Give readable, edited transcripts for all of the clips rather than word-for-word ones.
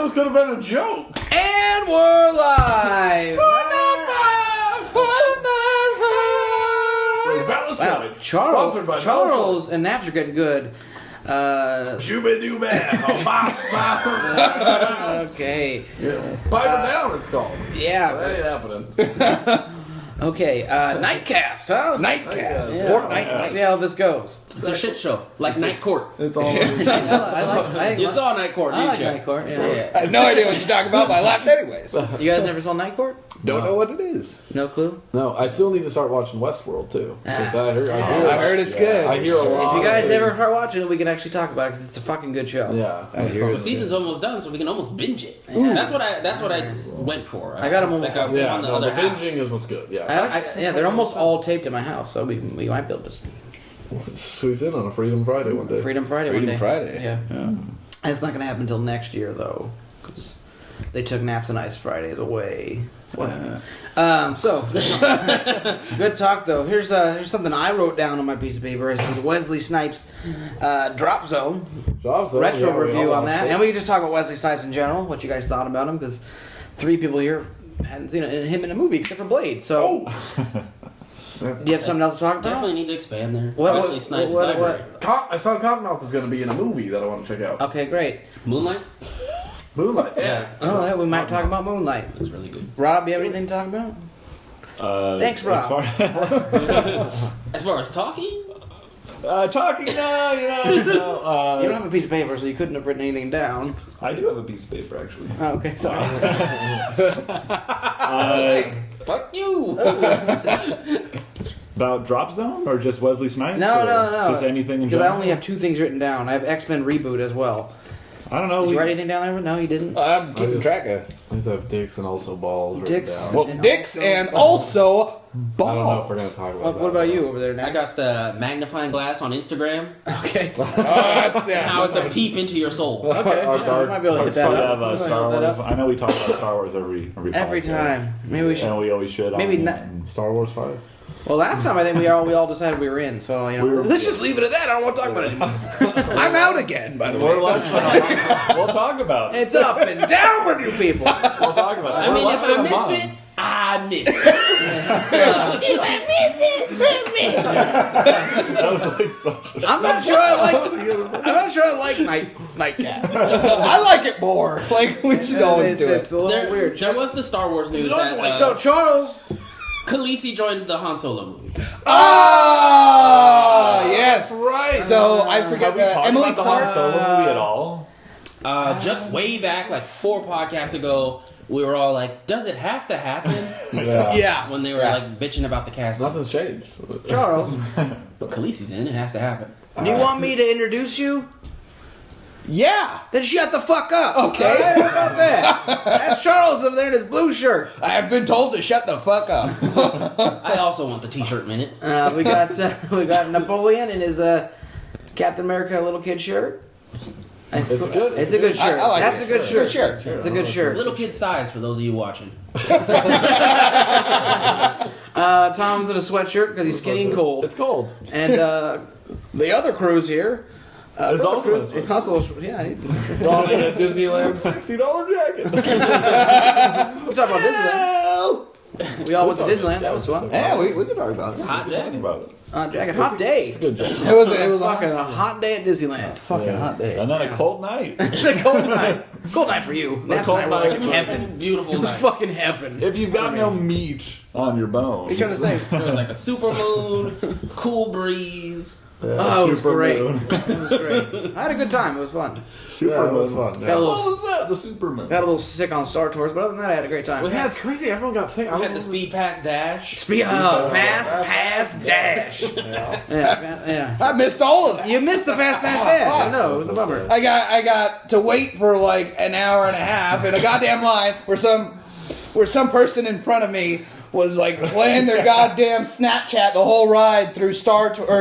still could have been a joke. And we're live. Balance Wow, point. Charles Sponsored by Balance Charles and Naps are getting good. Okay. Piper down, it's called. Yeah. That ain't happening. Okay. Nightcast, huh? Nightcast. Yeah. Fortnite. See how this goes. It's a shit show, like Night Court. It's all. You saw Night Court, I didn't like you? Night Court. Yeah. I have no idea what you're talking about, but I laughed anyways. You guys never saw Night Court? Don't know what it is. No clue. No, I still need to start watching Westworld too. Because I heard it's good. I hear a lot. If you guys of ever things. start watching it, we can actually talk about it because it's a fucking good show. Yeah, I hear The it. season's almost done, so we can almost binge it. That's what I went for. I got them almost I'll all. take Yeah, on the no, the other half. binging is what's good. Yeah, Yeah, they're almost all taped in my house, so we might be able to squeeze in on a Freedom Friday one day. Freedom Friday. Freedom one day. Friday. Yeah. That's not gonna happen until next year though, because they took Naps and Ice Fridays away. So good talk though. Here's something I wrote down on my piece of paper. Is the Wesley Snipes Drop Zone Jobs, retro yeah, we review all on that, watched it. and we can just talk about Wesley Snipes in general. What you guys thought about him? Because 3 people here hadn't seen him in a movie except for Blade. So, do you have something else to talk about? Definitely need to expand there. What- Wesley Snipes what- library. I saw Cottonmouth is going to be in a movie that I want to check out. Okay, great. Moonlight? Moonlight. Yeah. Oh, yeah, we might talk about Moonlight. It's really good. Rob, you have anything to talk about? Thanks, Rob. As far as talking, Talking now, You don't have a piece of paper, so you couldn't have written anything down. I do have a piece of paper actually. Oh, okay, sorry. fuck you. About Drop Zone or just Wesley Snipes? No. or Just anything in Because I general? only have 2 things written down. I have X-Men Reboot as well. I don't know. Did you write anything down there? No, you didn't. I'm keeping track of. I just have dicks and also balls written Dicks. down. Well, And dicks also- and also I don't know if we're going balls. to talk about What that. about you over there now? I got the magnifying glass on Instagram. Okay. How it's a peep into your soul. Okay. Our Yeah, dark- we might be able to hit Let's that talk up. about We might Star hit that Wars. up. I know we talk about Star Wars every Every podcast. time. Maybe we should. And we always should. Maybe on- not- Star Wars 5? Well, last time I think we all decided we were in. So let's just leave it at that. I don't want to talk about it anymore. I'm out again, by the way. We'll talk about it. It's up and down with you people. We'll talk about it. I mean, We're if less than I a miss month. it, I miss it. That was like such a... I'm not sure I like Nightcast. I like it more. Like, we should always do It's it. a little weird. There was the Star Wars news that So Charles. Khaleesi joined the Han Solo movie. Ah, yes. Right. So, I forget Have we talked Emily about the Han Clark. Solo movie at all? Way back, like 4 podcasts ago, we were all like, "Does it have to happen?" Yeah. When they were Yeah. like bitching about the cast. Nothing's changed. Charles, But Khaleesi's in. It has to happen. do you want me to introduce you? Yeah. Then shut the fuck up. Okay. All right, how about that? That's Charles over there in his blue shirt. I have been told to shut the fuck up. I also want the T-shirt minute. We got Napoleon in his Captain America little kid shirt. It's good. It's a good shirt. I like That's it. a good shirt. Sure. It's a good shirt. Little kid size for those of you watching. Tom's in a sweatshirt because he's skinny and cold. It's cold. And the other crew's here. It's also It's also yeah. Ronnie at Disneyland, $60 jacket. We talk about Disneyland. We all went to Disneyland. That was fun. Yeah, we can talk about it. Hot jacket. about it. Jacket. Hot day. It's a good jacket. It was Fucking a hot day at Disneyland. fucking hot day. And then a cold night. It's a cold night. Cold night for you. Naps cold and I were like night. heaven. Beautiful It was night. fucking heaven. If you've got no meat on your bones. What are you trying to say? There was like a super moon, cool breeze. Oh, it was Super great. moon. It was great. I had a good time. It was fun. Yeah, it was fun. Got a Yeah. little, What was that? The Superman. got a little sick on Star Tours, but other than that, I had a great time. Yeah, it's crazy. Everyone got sick. We had the speed pass dash. Fast Pass Dash. Yeah. I missed all of that. You missed the Fast Pass Dash. I know, it was a bummer. I got to wait for like an hour and a half in a goddamn line where some person in front of me was like playing their goddamn Snapchat the whole ride through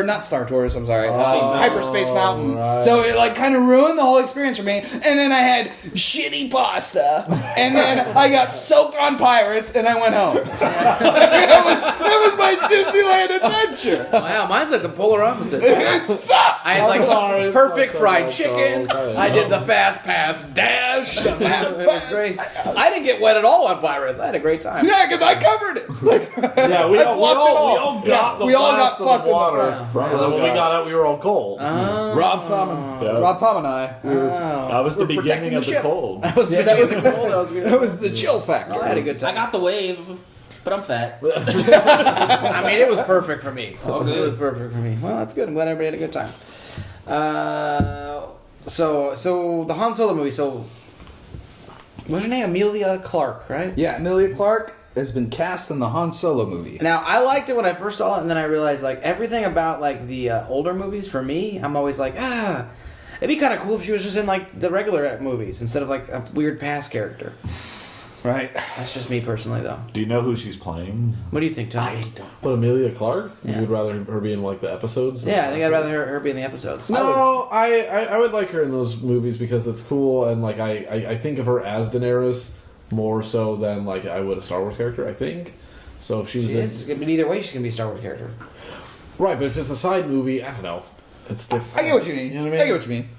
not Star Tours. I'm sorry, Hyperspace Mountain. right. So it like kind of ruined the whole experience for me. And then I had shitty pasta, and then I got soaked on pirates, and I went home. that was my Disneyland adventure. Wow, mine's like the polar opposite. It sucked. I had like sorry. perfect Sorry. fried chicken. Sorry. I did the fast pass dash. It was great. I didn't get wet at all on pirates. I had a great time. Yeah, because I covered it. Yeah, we all got the We all got blast of fucked the in the water. front. And then when we got out, we were all cold. Rob Tom Yeah. and I. That was the We're beginning protecting of the the ship. cold. That was That was good. It was the chill factor. I had a good I time. got the wave, but I'm fat. I mean, it was perfect for me. all good. It was perfect for me. Well, that's good. I'm glad everybody had a good time. So the Han Solo movie. So, what's her name? Emilia Clarke, right? Yeah, Emilia Clarke has been cast in the Han Solo movie. Now, I liked it when I first saw it, and then I realized, like, everything about, like, the older movies, for me, I'm always like, it'd be kind of cool if she was just in, like, the regular movies instead of, like, a weird past character. Right. That's just me personally, though. Do you know who she's playing? What do you think, Tony? But Amelia Clark? Yeah. You'd rather her be in like the episodes? Yeah, I think I'd rather her be in the episodes. No, I would like her in those movies because it's cool, and like I think of her as Daenerys more so than like I would a Star Wars character. I think so. If she was She is. But either way, she's going to be a Star Wars character. right, but if it's a side movie, I don't know. It's different. I get what you mean. You know what I mean? I get what you mean.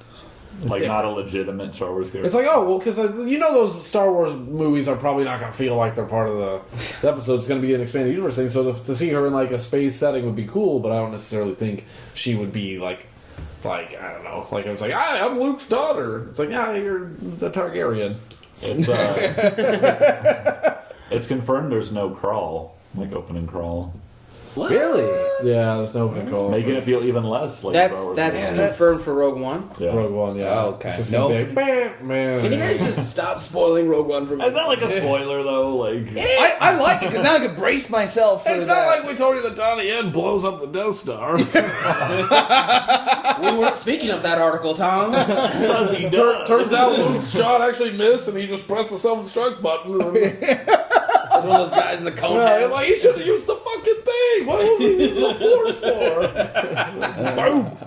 Like not a legitimate Star Wars character. It's like, oh, well, because you know those Star Wars movies are probably not going to feel like they're part of the episode. It's going to be an expanded universe thing. So to see her in like a space setting would be cool, but I don't necessarily think she would be like I don't know. Like I was like, I'm Luke's daughter. It's like, yeah, you're the Targaryen. It's it's confirmed there's no crawl, like opening crawl, What? Really? Yeah, there's no call. making it feel even less like That's Star Wars. confirmed for Rogue One. Yeah. Rogue One, yeah. Oh, okay. It's just Nope. gonna be like, man. Can you guys just stop spoiling Rogue One for me? Is that like a spoiler though? Like I like it because now I can brace myself for It's that. not like we told you that Donnie Yen blows up the Death Star. We weren't speaking of that article, Tom. he does. Turns out Luke's shot actually missed, and he just pressed the self-destruct button. That's one of those guys in the cone Yeah, has. like he should have used the fucking thing. What was he using the force for? Boom.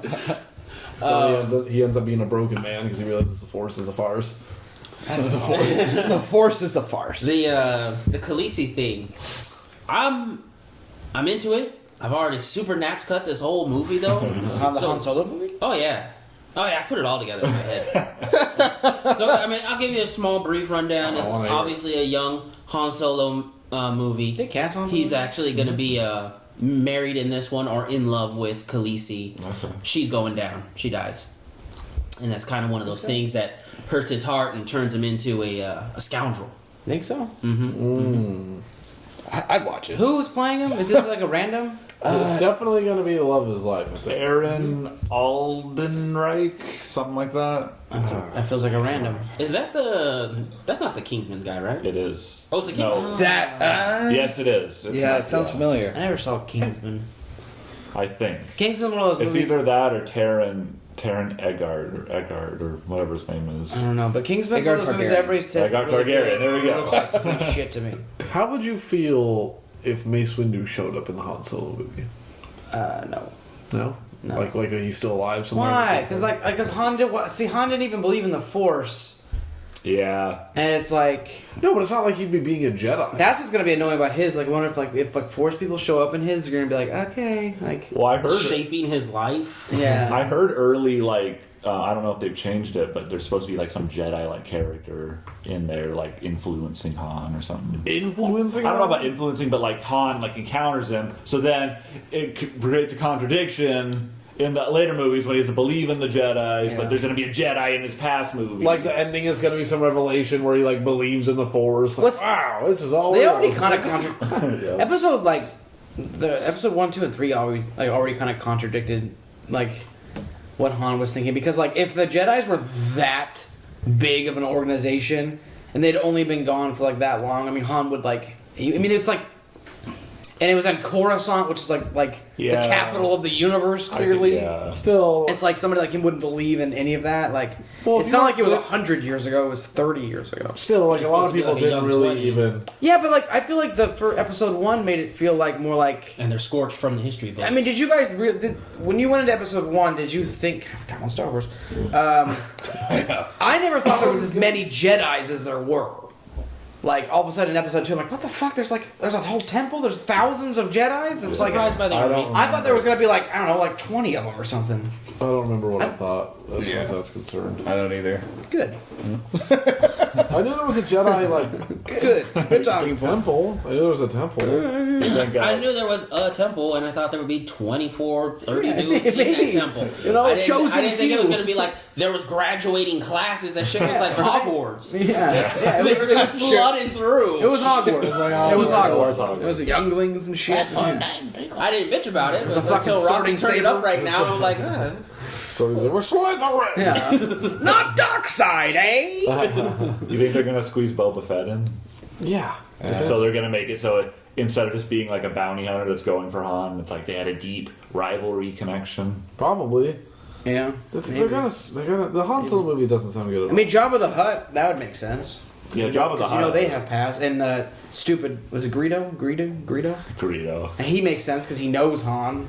So he ends up being a broken man because he realizes the force is a farce. That's the force. The force is a farce. The Khaleesi thing. I'm into it. I've already super naps cut this whole movie though. On the So- Han Solo movie? Oh yeah. I put it all together in my head. So I mean, I'll give you a small brief rundown. I It's wanna hear it. obviously a young Han Solo movie. They cast Han He's Solo? actually going to be married in this one or in love with Khaleesi. Okay. She's going down. She dies, and that's kind of one of those things that hurts his heart and turns him into a scoundrel. Think so? I'd watch it. Who's playing him? Is this like a random? It's definitely going to be the love of his life, I think. Aaron Aldenreich, something like that. That feels like a random. Is that that's not the Kingsman guy, right? It is. Oh, it's the No. Kingsman? That. Yes, it is. It's Yeah, not- it sounds I familiar. never saw Kingsman. I think Kingsman, one of those it's movies. either that or Taron Eggard or whatever his name is. I don't know, but Kingsman, one Eggard of those movies Targaryen. everybody says. Eggard really Targaryen, good. there we go. It looks like complete shit to me. How would you feel if Mace Windu showed up in the Han Solo movie? No. No? No. Like he's still alive somewhere? Why? Because Han didn't even believe in the Force, Yeah. and it's like No, but it's not like he'd be being a Jedi. that's what's gonna be annoying about his. Like, I wonder if Force people show up in his, you're gonna be like, okay, like, Well, I heard. Shaping his life. yeah. I heard early, like, I don't know if they've changed it, but there's supposed to be like some Jedi-like character in there, like influencing Han or something. Influencing I don't know about influencing, but like Han like encounters him, so then it creates a contradiction in the later movies when he doesn't believe in the Jedi's, Yeah. but there's going to be a Jedi in his past movie. Like the ending is going to be some revelation where he like believes in the Force. Like, What's- wow, this is all They real. already It's kind like- of Yeah. episode like the episode 1, 2, and 3 already kind of contradicted like what Han was thinking, because like if the Jedi's were that big of an organization and they'd only been gone for like that long, I mean Han would like. I mean it's like and it was on Coruscant, which is like Yeah. the capital of the universe. I think, Clearly, yeah. Still, it's like somebody like him wouldn't believe in any of that. Like, Well, it's if not you like it was look- 100 years ago; it was 30 years ago. still, like He's a lot of supposed to be people like a didn't young really 20. even. Yeah, but like I feel like for episode 1 made it feel like more like. And they're scorched from the history books. I mean, did you guys when you went into episode 1? Did you think on Star Wars? I never thought there was as many Jedi's as there were. Like all of a sudden in episode 2, I'm like, what the fuck? There's a whole temple. There's thousands of Jedi's. It's like surprised by the I army. don't- I thought there was gonna be like I don't know, like 20 of them or something. I don't remember what I thought as far Yeah. as that's concerned. I don't either. Good, I knew there was a Jedi like good talking point. temple. I knew there was a temple. Thank I God. knew there was a temple, and I thought there would be 24, 30 Yeah, dudes in maybe. that temple. You know, I chosen didn't think it was few. going to be like there was graduating classes. That shit was like right. Hogwarts. Yeah, They were just flooding through. It was Hogwarts. It was Hogwarts. Hogwarts. It was younglings and shit. I didn't bitch about it. was a fucking until sorting Rossi turned it up saber. right now. I'm like, So he's like, we're Slytherin. Yeah, not dark side, eh? You think they're gonna squeeze Boba Fett in? Yeah. So they're gonna make it so instead of just being like a bounty hunter that's going for Han, it's like they had a deep rivalry connection. Probably. Yeah, They're gonna. The Han Solo movie doesn't sound good at I all. mean, Jabba the Hutt. That would make sense. Yeah, Jabba the Because Hutt. you know they have paths, and the stupid was it Greedo? Greedo. And he makes sense because he knows Han.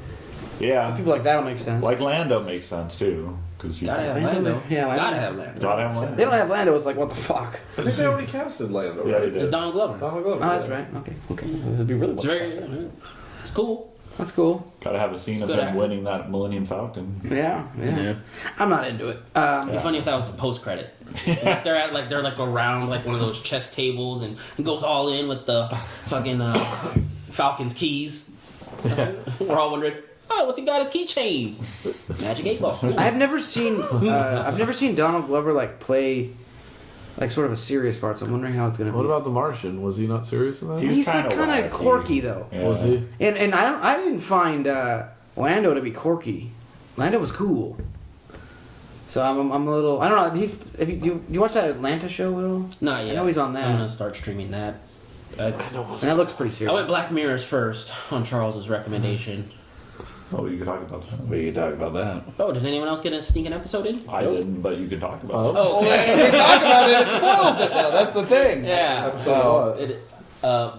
Yeah, So people like that will make sense. like Lando makes sense too because gotta have Lando, Lando. yeah, Lando. Gotta have Lando. Gotta have Lando. They don't have Lando. It's like what the fuck. I think they already casted Lando. Yeah, Right? they It's did. Donald Glover. Donald Glover. Oh, that's yeah. right. Okay. That'd be really. It's very. It's cool. That's cool. Gotta have a scene of good him acting. winning that Millennium Falcon. Yeah. I'm not into it. It'd be funny if that was the post credit. they're like around like one of those chess tables, and he goes all in with the fucking Falcon's keys. We're all wondering, oh, what's he got his keychains? Magic 8 Ball. I've never seen Donald Glover like play like sort of a serious part. So I'm wondering how it's gonna be. What about The Martian? Was he not serious in that? He was He's like kinda kind of wacky. quirky though. Yeah. Was he? And I didn't find Lando to be quirky. Lando was cool. So I'm a little I don't know. Do you watch that Atlanta show at all? Not yet. I know he's on that. I'm gonna start streaming that. I know. And that looks pretty I serious. went Black Mirrors first on Charles's recommendation. Oh, you can talk about that. We can talk about that. Oh, did anyone else get a sneaking episode in? I didn't, but you can talk about it. Oh. Oh, Well, if we talk about it, it spoils it though. That's the thing. yeah. So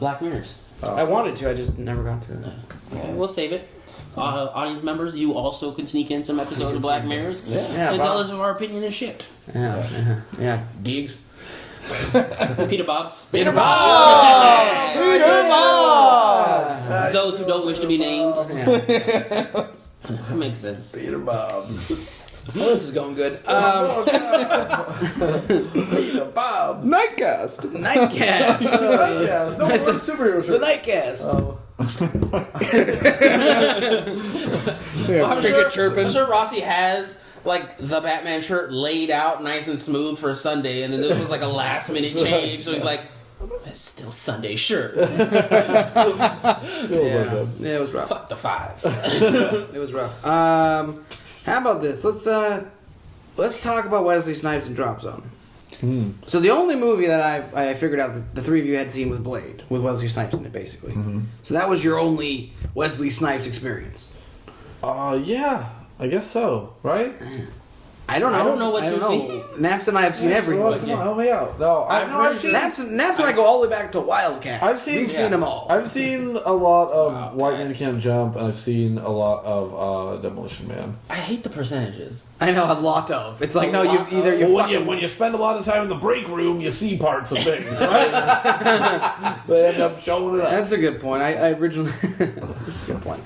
Black Mirrors. I wanted to, I just never got to it. Okay, we'll save it. Audience members, you also can sneak in some episodes of Black Mirrors Yeah, and tell Bob. us if our opinion is shit. Yeah. Diggs. Peter Bob's. Peter Bob! Peter Bob. Those who don't wish to be named. Yeah. That makes sense. Peter Bob's. Well, this is going good. Peter Bob's. Nightcast. Nightcast. Yeah, no, we're superhero The Nightcast. Oh. I'm cricket chirping. I'm sure Rossi has like the Batman shirt laid out nice and smooth for Sunday, and then this was like a last minute change. So he's like, "It's still Sunday shirt. Feels like that. Yeah, it was rough. Fuck the 5." It was rough. How about this? Let's talk about Wesley Snipes and Drop Zone. So the only movie that I figured out that the three of you had seen was Blade, with Wesley Snipes in it, basically. So that was your only Wesley Snipes experience. Yeah, I guess so. Right? I don't know. I don't know what you've seen. Naps and I have seen everything. Well, come on, help me out. No, I've seen. Naps and I go all the way back to Wildcats. I've seen- We've seen them all. I've seen a lot of Wow, White Man guys. Can't Jump, and I've seen a lot of Demolition Man. I hate the percentages. I know a lot of. It's like no, you lot either of- you Well, fucking when you spend a lot of time in the break room, you see parts of things, right? They end up showing it up. That's a good point. I originally that's a good point.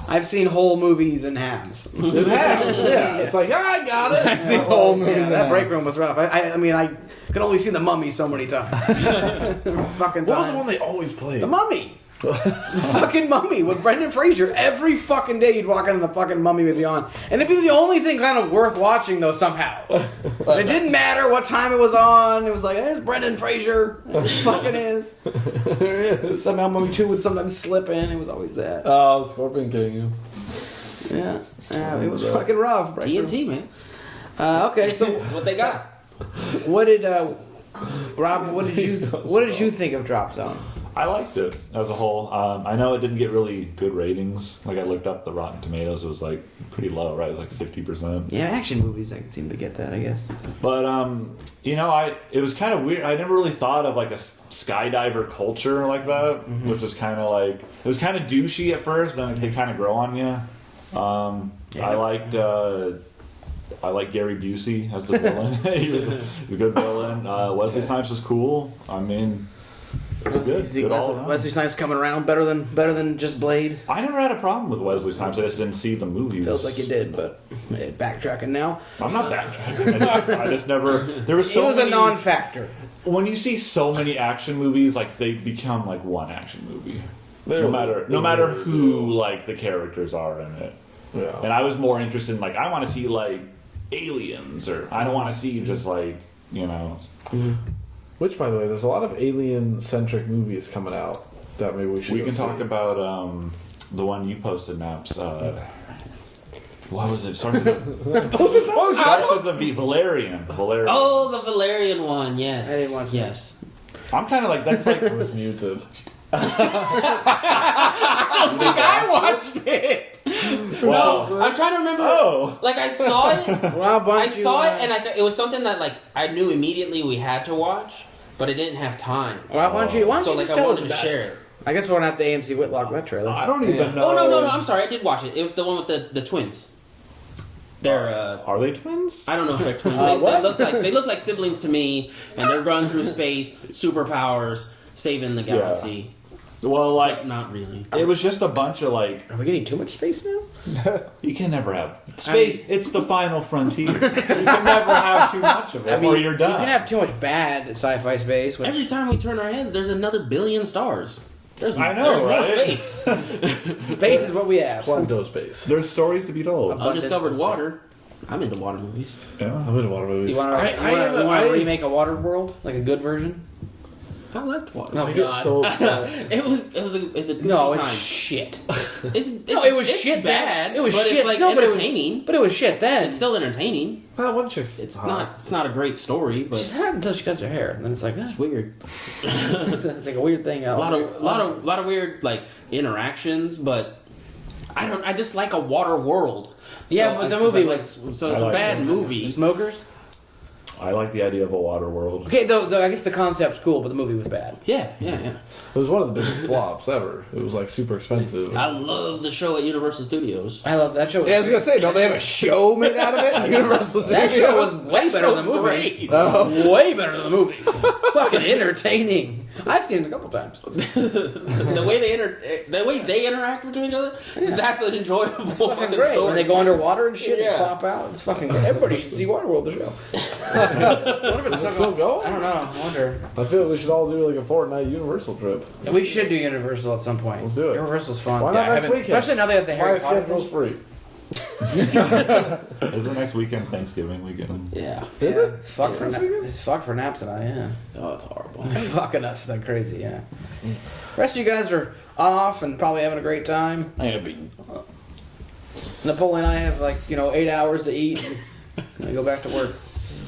I've seen whole movies in halves. It happens, yeah. It's like, I got it. I've seen whole movies. Yeah, in that half. break room was rough. I mean, I could only see The Mummy so many times. Fucking What was time. the one they always played? The Mummy. The fucking Mummy with Brendan Fraser. Every fucking day you'd walk in and the fucking Mummy would be on. And it'd be the only thing kind of worth watching, though, somehow. And it didn't matter what time it was on. It was like, there's Brendan Fraser. It fucking is. There it is. Somehow Mummy 2 would sometimes slip in. It was always that. Oh, Scorpion King. You. Yeah. It was fucking rough. Break room. TNT, man. Okay, so That's what they got. what did Rob? What did you think of Drop Zone? I liked it as a whole. I know it didn't get really good ratings. Like I looked up the Rotten Tomatoes, it was like pretty low, right? It was like 50%. Yeah, action movies I seem to get that, I guess. But you know, it was kind of weird. I never really thought of like a skydiver culture like that, which was kind of like it was kind of douchey at first, but then they kind of grow on you. I liked Gary Busey as the villain. He was a good villain. Wesley Snipes was cool. I mean, it was good. You think Good all around. Wesley Snipes coming around better than just Blade? I never had a problem with Wesley Snipes. I just didn't see the movies. Feels like you did, but backtracking now. I'm not backtracking. I just never. There was so it was many, a non-factor. When you see so many action movies, like they become like one action movie. No matter who like the characters are in it. Yeah. And I was more interested in like I want to see like aliens, or I don't want to see just like Which, by the way, there's a lot of alien-centric movies coming out that maybe we should. We go can see. talk about the one you posted, Naps. What was it? Starts with the V. Valerian. Oh, the Valerian one. Yes. I didn't watch that. Yes. I'm kind of like that's like It was muted. I don't think I watched it. Wow. No, I'm trying to remember. Oh. Like I saw it. Well, I saw it, and it was something that like I knew immediately we had to watch, but I didn't have time. Why don't you So like just I tell us wanted to about share it? it. I guess we're gonna have to AMC Whitlock that trailer. I don't even know. Oh no! I'm sorry. I did watch it. It was the one with the twins. They're Are they twins? I don't know if they're twins. What? They look like siblings to me, and they're running through space, superpowers, saving the galaxy. Well, like But not really. it was just a bunch of like Are we getting too much space now? you can never have space. It's the final frontier. You can never have too much of it, or you're done. You can have too much bad sci-fi space. Which, Every time we turn our heads, there's another billion stars. There's I know, more right? space. space is what we have. Plento space. There's stories to be told. Abundance Undiscovered of water. I'm into water movies. Yeah. I'm into water movies. You want to remake a water world, like a good version? I liked water. Oh I get so upset. It was a goofy No, it's time. shit. It's No, it was it's shit. bad. It was but shit. It's like No, but entertaining. But it was shit then. It's still entertaining. That one chick's It's hot. not a great story, but She's hot until she cuts her hair, and then it's like it's weird. it's like a weird thing. A lot of weird like interactions, but I just like a water world. Yeah, but the movie was- so it's I a like bad it. movie. smokers. I like the idea of a water world. Okay, though I guess the concept's cool, but the movie was bad. Yeah. It was one of the biggest flops ever. It was like super expensive. I love the show at Universal Studios. I love that show. Yeah, I was gonna say, don't they have a show made out of it? Universal That Studios. show was way better than the movie. Great. Way better than the movie. Fucking entertaining. I've seen it a couple times. the way they interact between each other, that's an enjoyable fucking Great. story. When they go underwater and shit Yeah. and pop out, it's fucking great. Everybody should see Waterworld, the show. Wonder if it's Is it still going? I don't know. I wonder. I feel we should all do like a Fortnite Universal trip. We should do Universal at some point. Let's do it. Universal's fun. Why Yeah, not I next haven't- weekend? Especially now they have the My Harry Potter. schedule's free. Is the next weekend Thanksgiving weekend? yeah. Is it? It's fucked for This weekend? it's fucked for naps and I. Yeah. Oh, it's horrible. Fucking us like crazy. Yeah. Rest of you guys are off and probably having a great time. I gotta be. Napoleon and I have 8 hours to eat. And I go back to work.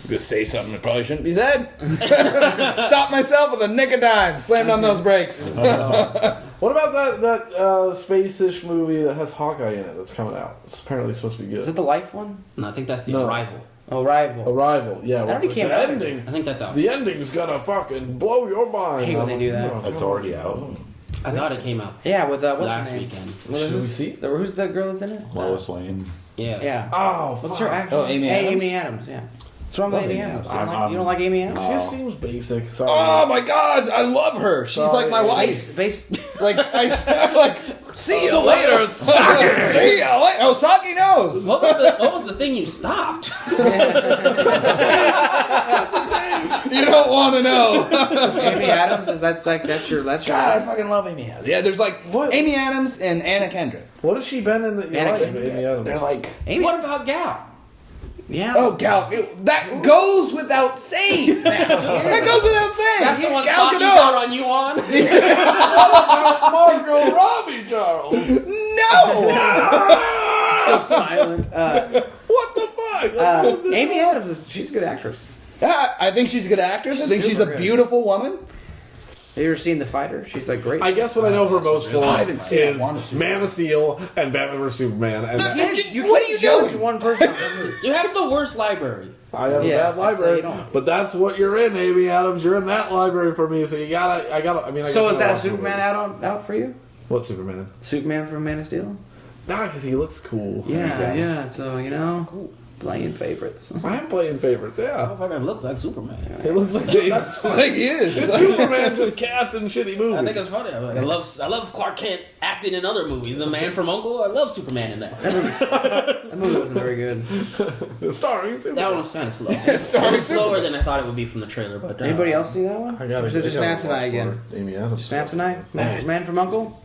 I'm gonna say something that probably shouldn't be said. Stop myself with a nick of time. Slammed on those brakes. What about that space-ish movie that has Hawkeye in it that's coming out? It's apparently supposed to be Is good. it the Life one? No, I think that's the No. Arrival. Arrival. Arrival. Yeah. That what's already came the out. ending? I think that's out. The ending's gonna fucking blow your mind. I hate when they do that. It's already out. I thought it came out Yeah, with what's last her name? weekend. Should we see? Who's the girl that's in it? Lois Lane. Yeah. Yeah. Oh, What's fuck. her actual? Oh, Amy Hey, Adams? Amy Adams. Yeah. What's wrong with Love Amy Amy Adams? Adams. You don't like Amy Adams? She just seems basic. Sorry. Oh my god, I love her. She's like my wife. Based. Like I see you later, Saki. See you later. Oh, Saki knows. What was the thing you stopped? You don't want to know. Amy Adams that's your God, I fucking love Amy Adams. Yeah, there's like What? Amy Adams and Anna Kendrick. What has she been in the? You're Anakin. right, Amy Adams. They're like, Amy. What about Gal? Yeah. oh, Gal, that goes without saying. That goes without saying. That's the one Gal Saki's Gadot. out on you on? Margot Robbie, Charles. No. so silent. What the fuck? Amy Adams she's a good actress. I think she's a good actress. I think she's a Super good. beautiful woman. Have you ever seen The Fighter? She's like great. I guess what I know her most for I haven't seen it. is I wanna see it. Man of Steel and Batman vs Superman. And What do you judge do? one person? You have the worst library. I have Yeah, a bad library, so you don't- but that's what you're in, Amy Adams. You're in that library for me, so you gotta. I mean, I So guess is I that watch Superman movies. out for you? What Superman? Superman from Man of Steel? Nah, because he looks cool. Yeah. So playing favorites. I am playing favorites. Yeah, Motherfucker looks like Superman. it looks like that's I think he is. it's Superman just cast in shitty movies. I think it's funny. I love Clark Kent acting in other movies. The Man from U.N.C.L.E. I love Superman in that. That movie wasn't very good. starring Superman. That one was kind of slow. It was slower than I thought it would be from the trailer. But Anybody else see that one? I gotta. Or is it just I gotta Snaps and I watch again? more Amy Adams. Snaps and I? Man from Uncle?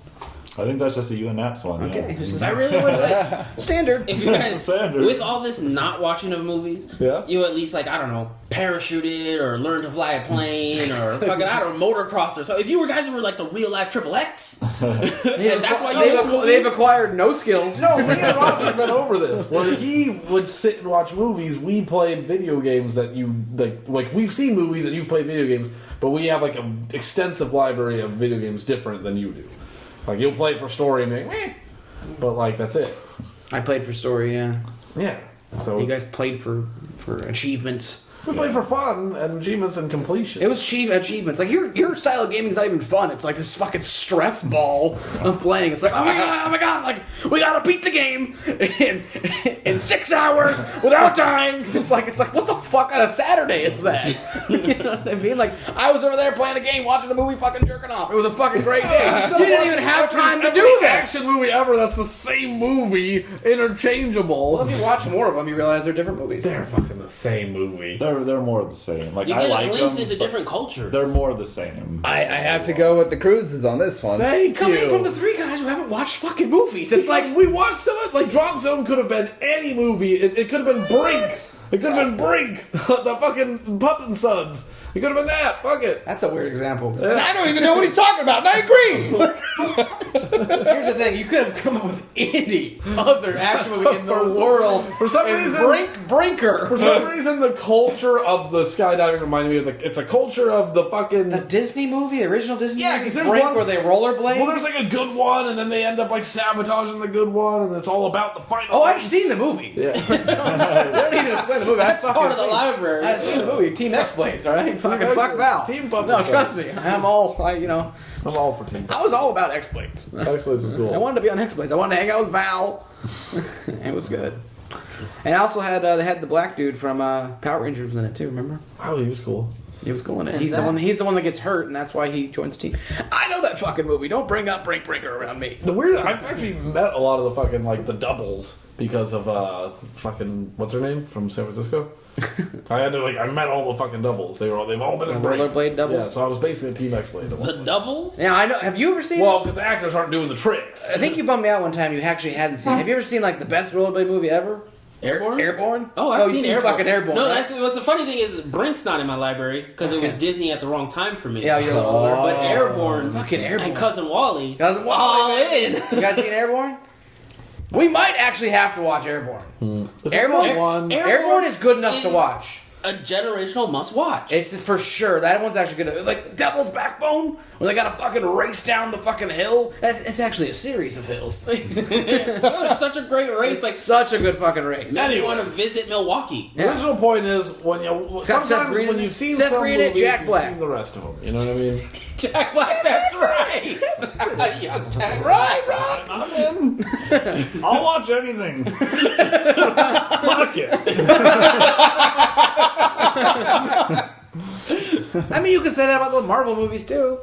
I think that's just a you and Naps one. Okay. Yeah. I really was like, Standard. if you guys, Standard. with all this not watching of movies, Yeah. you at least like I don't know, parachuted or learn to fly a plane or fucking I don't know, motocrossed or so. If you were guys who were like the real life Triple X, and that's why you listen to They've movies, acquired no skills. No, me and Ross have been over this. Where he would sit and watch movies, we played video games that you like. We've seen movies and you've played video games, but we have like an extensive library of video games different than you do. Like you'll play it for story and be like, meh. But like that's it. I played for story, yeah. Yeah. So You guys played for achievements. we play for fun and achievements and completion. It was achievements. Like your style of gaming is not even fun. It's like this fucking stress ball of playing. It's like oh my god, like we gotta beat the game in 6 hours without dying. It's like what the fuck kind of Saturday is that? You know what I mean? Like I was over there playing a game, watching a movie, fucking jerking off. It was a fucking great game. You didn't even have time to do that. Action movie ever that's the same movie, interchangeable. Well, if you watch more of them, you realize they're different movies. They're fucking the same movie. They're more of the same. Like you I get like a glimpse them, into but different cultures. They're more of the same. I have to go with the Cruises on this one. Thank Coming you. from the three guys who haven't watched fucking movies, it's like we watched it. Like Drop Zone could have been any movie. It could have been Brink. It could have been Brink. The fucking Puppet Sons. It could have been that. Fuck it. that's a weird example. And I don't even know what he's talking about, and I agree. Here's the thing: you could have come up with any other action movie in the world. For some And reason, Brinker. For some reason, the culture of the skydiving reminded me of it's a culture of the fucking. The Disney movie, the original Disney Yeah, movie, 'cause there's Brink, one- where they rollerblade. Well, there's like a good one, and then they end up like sabotaging the good one, and it's all about the final. Oh, I've race. seen the movie. Yeah. You don't need to explain the movie. That's part of the library. I've seen the movie. Team X-Blades, all right? Fucking fuck Val. Team Puppet No, Sons. trust me. I'm all, I'm all for Team. I was all about X-Blades. X-Blades is cool. I wanted to be on X-Blades. I wanted to hang out with Val. It was good. And I also had they had the black dude from Power Rangers in it too. Remember? Oh, he was cool. He was cool in it. Who's He's the that? one. He's the one that gets hurt, and that's why he joins the team. I know that fucking movie. Don't bring up Breaker around me. The weird, I've actually met a lot of the fucking like the doubles because of fucking what's her name from San Francisco. I met all the fucking doubles. They've all been in The Brink. rollerblade doubles? Yeah, so I was basically a Team X-Blade double. The doubles. Yeah, I know. Have you ever seen? Well, because the actors aren't doing the tricks. I think you bummed me out one time. You actually hadn't seen. Have you ever seen like the best rollerblade movie ever? Airborne? Airborne? Oh, I've you've seen Airborne. fucking Airborne. No, right? that's what's the funny thing is Brink's not in my library because it was Okay. Disney at the wrong time for me. Yeah, you're a little older. But Airborne, Fucking Airborne. and Cousin Wally, Cousin Wally, all man. in. You guys seen Airborne? We might actually have to watch Airborne. Is Airborne- that the one? Airborne is good enough to is watch. A generational must watch. It's for sure. That one's actually good. Like Devil's Backbone, where they gotta fucking race down the fucking hill. It's actually a series of hills. It's such a great race. It's Like, such a good fucking race. now you want to visit Milwaukee. The original point is when you got Seth sometimes Green when in it. you've seen Seth some Green in it, movies, Jack you've Black. seen the rest of them. You know what I mean? Jack Black, that's right. Young Jack Right, right. I'm in. I'll watch anything. Fuck it. I mean, you could say that about the Marvel movies too.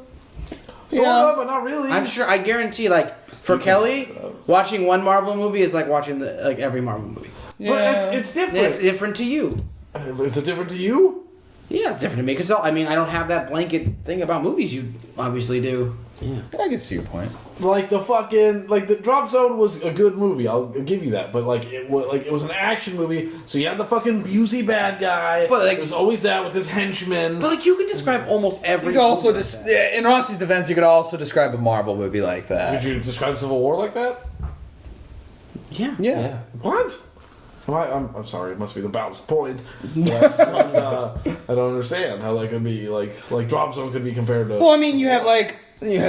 Sort of, but not really. I'm sure. I guarantee, like for Kelly, watching one Marvel movie is like watching every Marvel movie. But it's different. It's different to you. Is it different to you? Yeah, it's different to me because I mean I don't have that blanket thing about movies. You obviously do. Yeah. I can see your point. Like the Drop Zone was a good movie. I'll give you that. But it was an action movie. So you had the fucking Busey bad guy. But, like- there's always that with his henchman. But like you can describe almost every. You could also movie just like that. in Rossi's defense, you could also describe a Marvel movie like Would that. you describe Civil War like that? Yeah. Yeah. What? I'm sorry, it must be the balanced point. I don't understand how that could be like Drop Zone could be compared to. Well, I mean, you have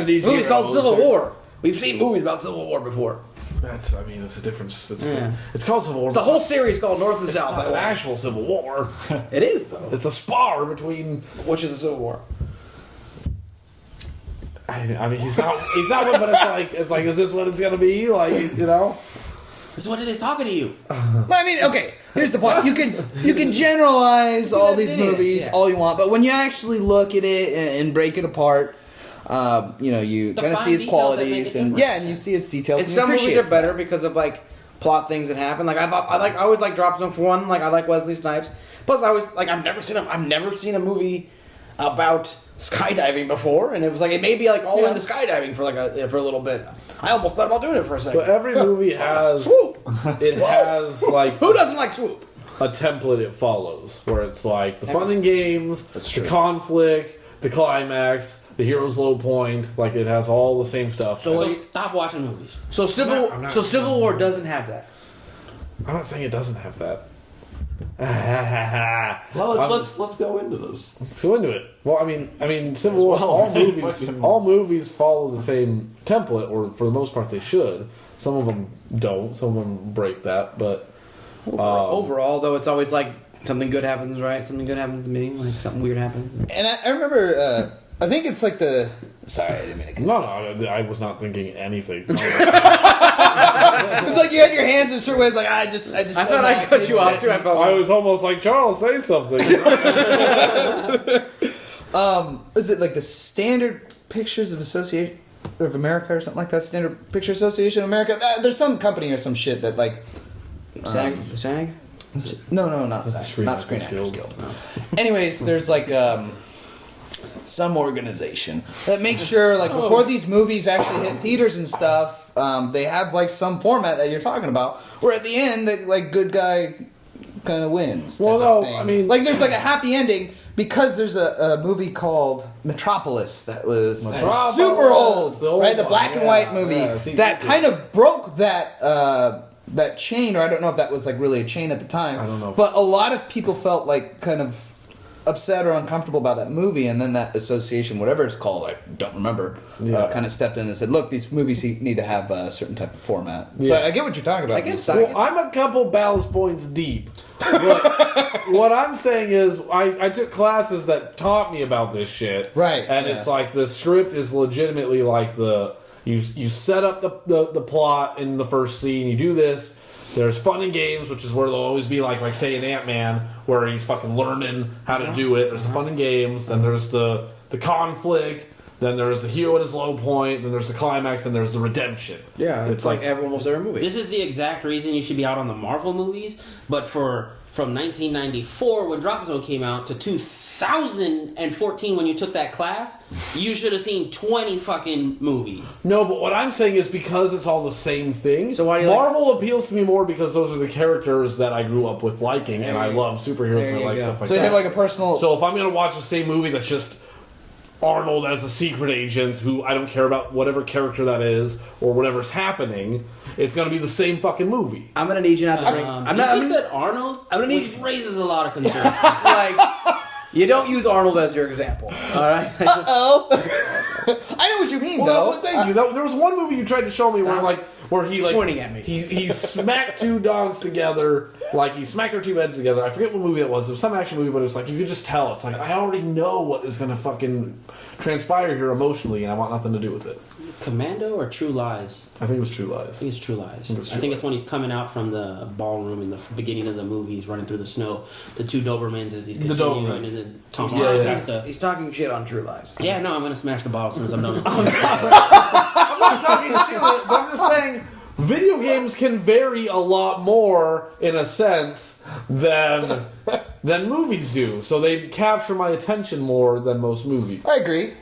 these Movies called heroes Civil that- War. We've seen movies about Civil War before. It's a difference. Yeah. It's called Civil War. The whole series called North and it's South. not an actual Civil war. It is though. It's a spar between. Which is a Civil War? I mean, he's not one, but it's like, is this what it's gonna be? Like, you know. This is what it is talking to you. Well, I mean, okay. Here's the point. You can generalize all these movies all you want, but when you actually look at it and break it apart, you the kind of fine see its details that make qualities, it and different. and you see its details. And and you some movies appreciate are better because of like plot things that happen. Like I always like Drop Zone for one. Like I like Wesley Snipes. Plus I was like I've never seen a movie about skydiving before, and it was like it made me like all into skydiving for for a little bit. I almost thought about doing it for a second. But every movie has Swoop. it has like Who doesn't like Swoop? a template it follows, where it's like the fun and games, the conflict, the climax, the hero's low point. Like it has all the same stuff. So stop watching movies. So I'm not- Civil War doesn't have that. I'm not saying it doesn't have that. Well, let's go into this. Let's go into it. Well, I mean, Civil War. All movies follow the same template, or for the most part, they should. Some of them don't. Some of them break that, but Overall, though, it's always like something good happens, right? Something good happens to me, like something weird happens. And I remember, I think it's like the. Sorry, I didn't mean to. no, I was not thinking anything. It's like you had your hands in certain ways. Like I just. I thought I cut you off too. I felt I was almost like, Charles, say something. Is it like the Standard Pictures of Association of America or something like that? Standard Picture Association of America. There's some company or some shit that like. SAG. The SAG. No, not That's the SAG. Screen Not Actors Screen Actors Guild. Guild. Anyways, there's like some organization that makes sure, like, before these movies actually hit theaters and stuff, they have like some format that you're talking about. Where at the end, the, like, good guy kind of wins. Well, type of no, thing. I mean- like, there's like a happy ending. Because there's a movie called Metropolis that was Metropolis, super old, the old right? The one, black and yeah, white movie yeah, see, that that- kind of broke that chain, or I don't know if that was like really a chain at the time. I don't know. But a lot of people felt like kind of upset or uncomfortable about that movie, and then that association, whatever it's called, I don't remember, kind of stepped in and said, "Look, these movies need to have a certain type of format." So Yeah. I get what you're talking about. I guess Well, I'm a couple ballast points deep. But what I'm saying is, I took classes that taught me about this shit. Right, And yeah. it's like the script is legitimately like you set up the plot in the first scene, you do this. There's fun and games, which is where they'll always be like say in Ant-Man, where he's fucking learning how to do it. There's the fun and games, then there's the conflict, then there's the hero at his low point, then there's the climax, and there's the redemption. Yeah, it's like almost every movie. This is the exact reason you should be out on the Marvel movies, but from 1994 when Drop Zone came out to 2014 when you took that class, you should have seen 20 fucking movies. No, but what I'm saying is because it's all the same thing. So why do you Marvel appeals to me more because those are the characters that I grew up with liking, and I love superheroes there and I you like go. stuff like so you that. have like a personal. So if I'm gonna watch the same movie that's just Arnold as a secret agent, who I don't care about whatever character that is or whatever's happening, it's gonna be the same fucking movie. I'm gonna need you not to bring. You I'm just said Arnold, I'm gonna which need- raises a lot of concerns. like. You don't use Arnold as your example. All right. I know what you mean, Well, though. thank you. There was one movie you tried to show me Stop where he pointing at me. He smacked two dogs together, like he smacked their two heads together. I forget what movie it was. It was some action movie, but it was like you could just tell. It's like I already know what is going to fucking transpire here emotionally, and I want nothing to do with it. Commando or True Lies? I think it was True Lies. I think it's True Lies. It's I True think Lies. it's when he's coming out from the ballroom in the beginning of the movie. He's running through the snow. The two Dobermans as he's The continuing, Dobermans. and then Tom Yeah, Hardy yeah. has to. He's talking shit on True Lies. Yeah, no, I'm gonna smash the bottle as soon as I'm done. I'm not talking shit, but I'm just saying video games can vary a lot more in a sense than movies do. So they capture my attention more than most movies. I agree.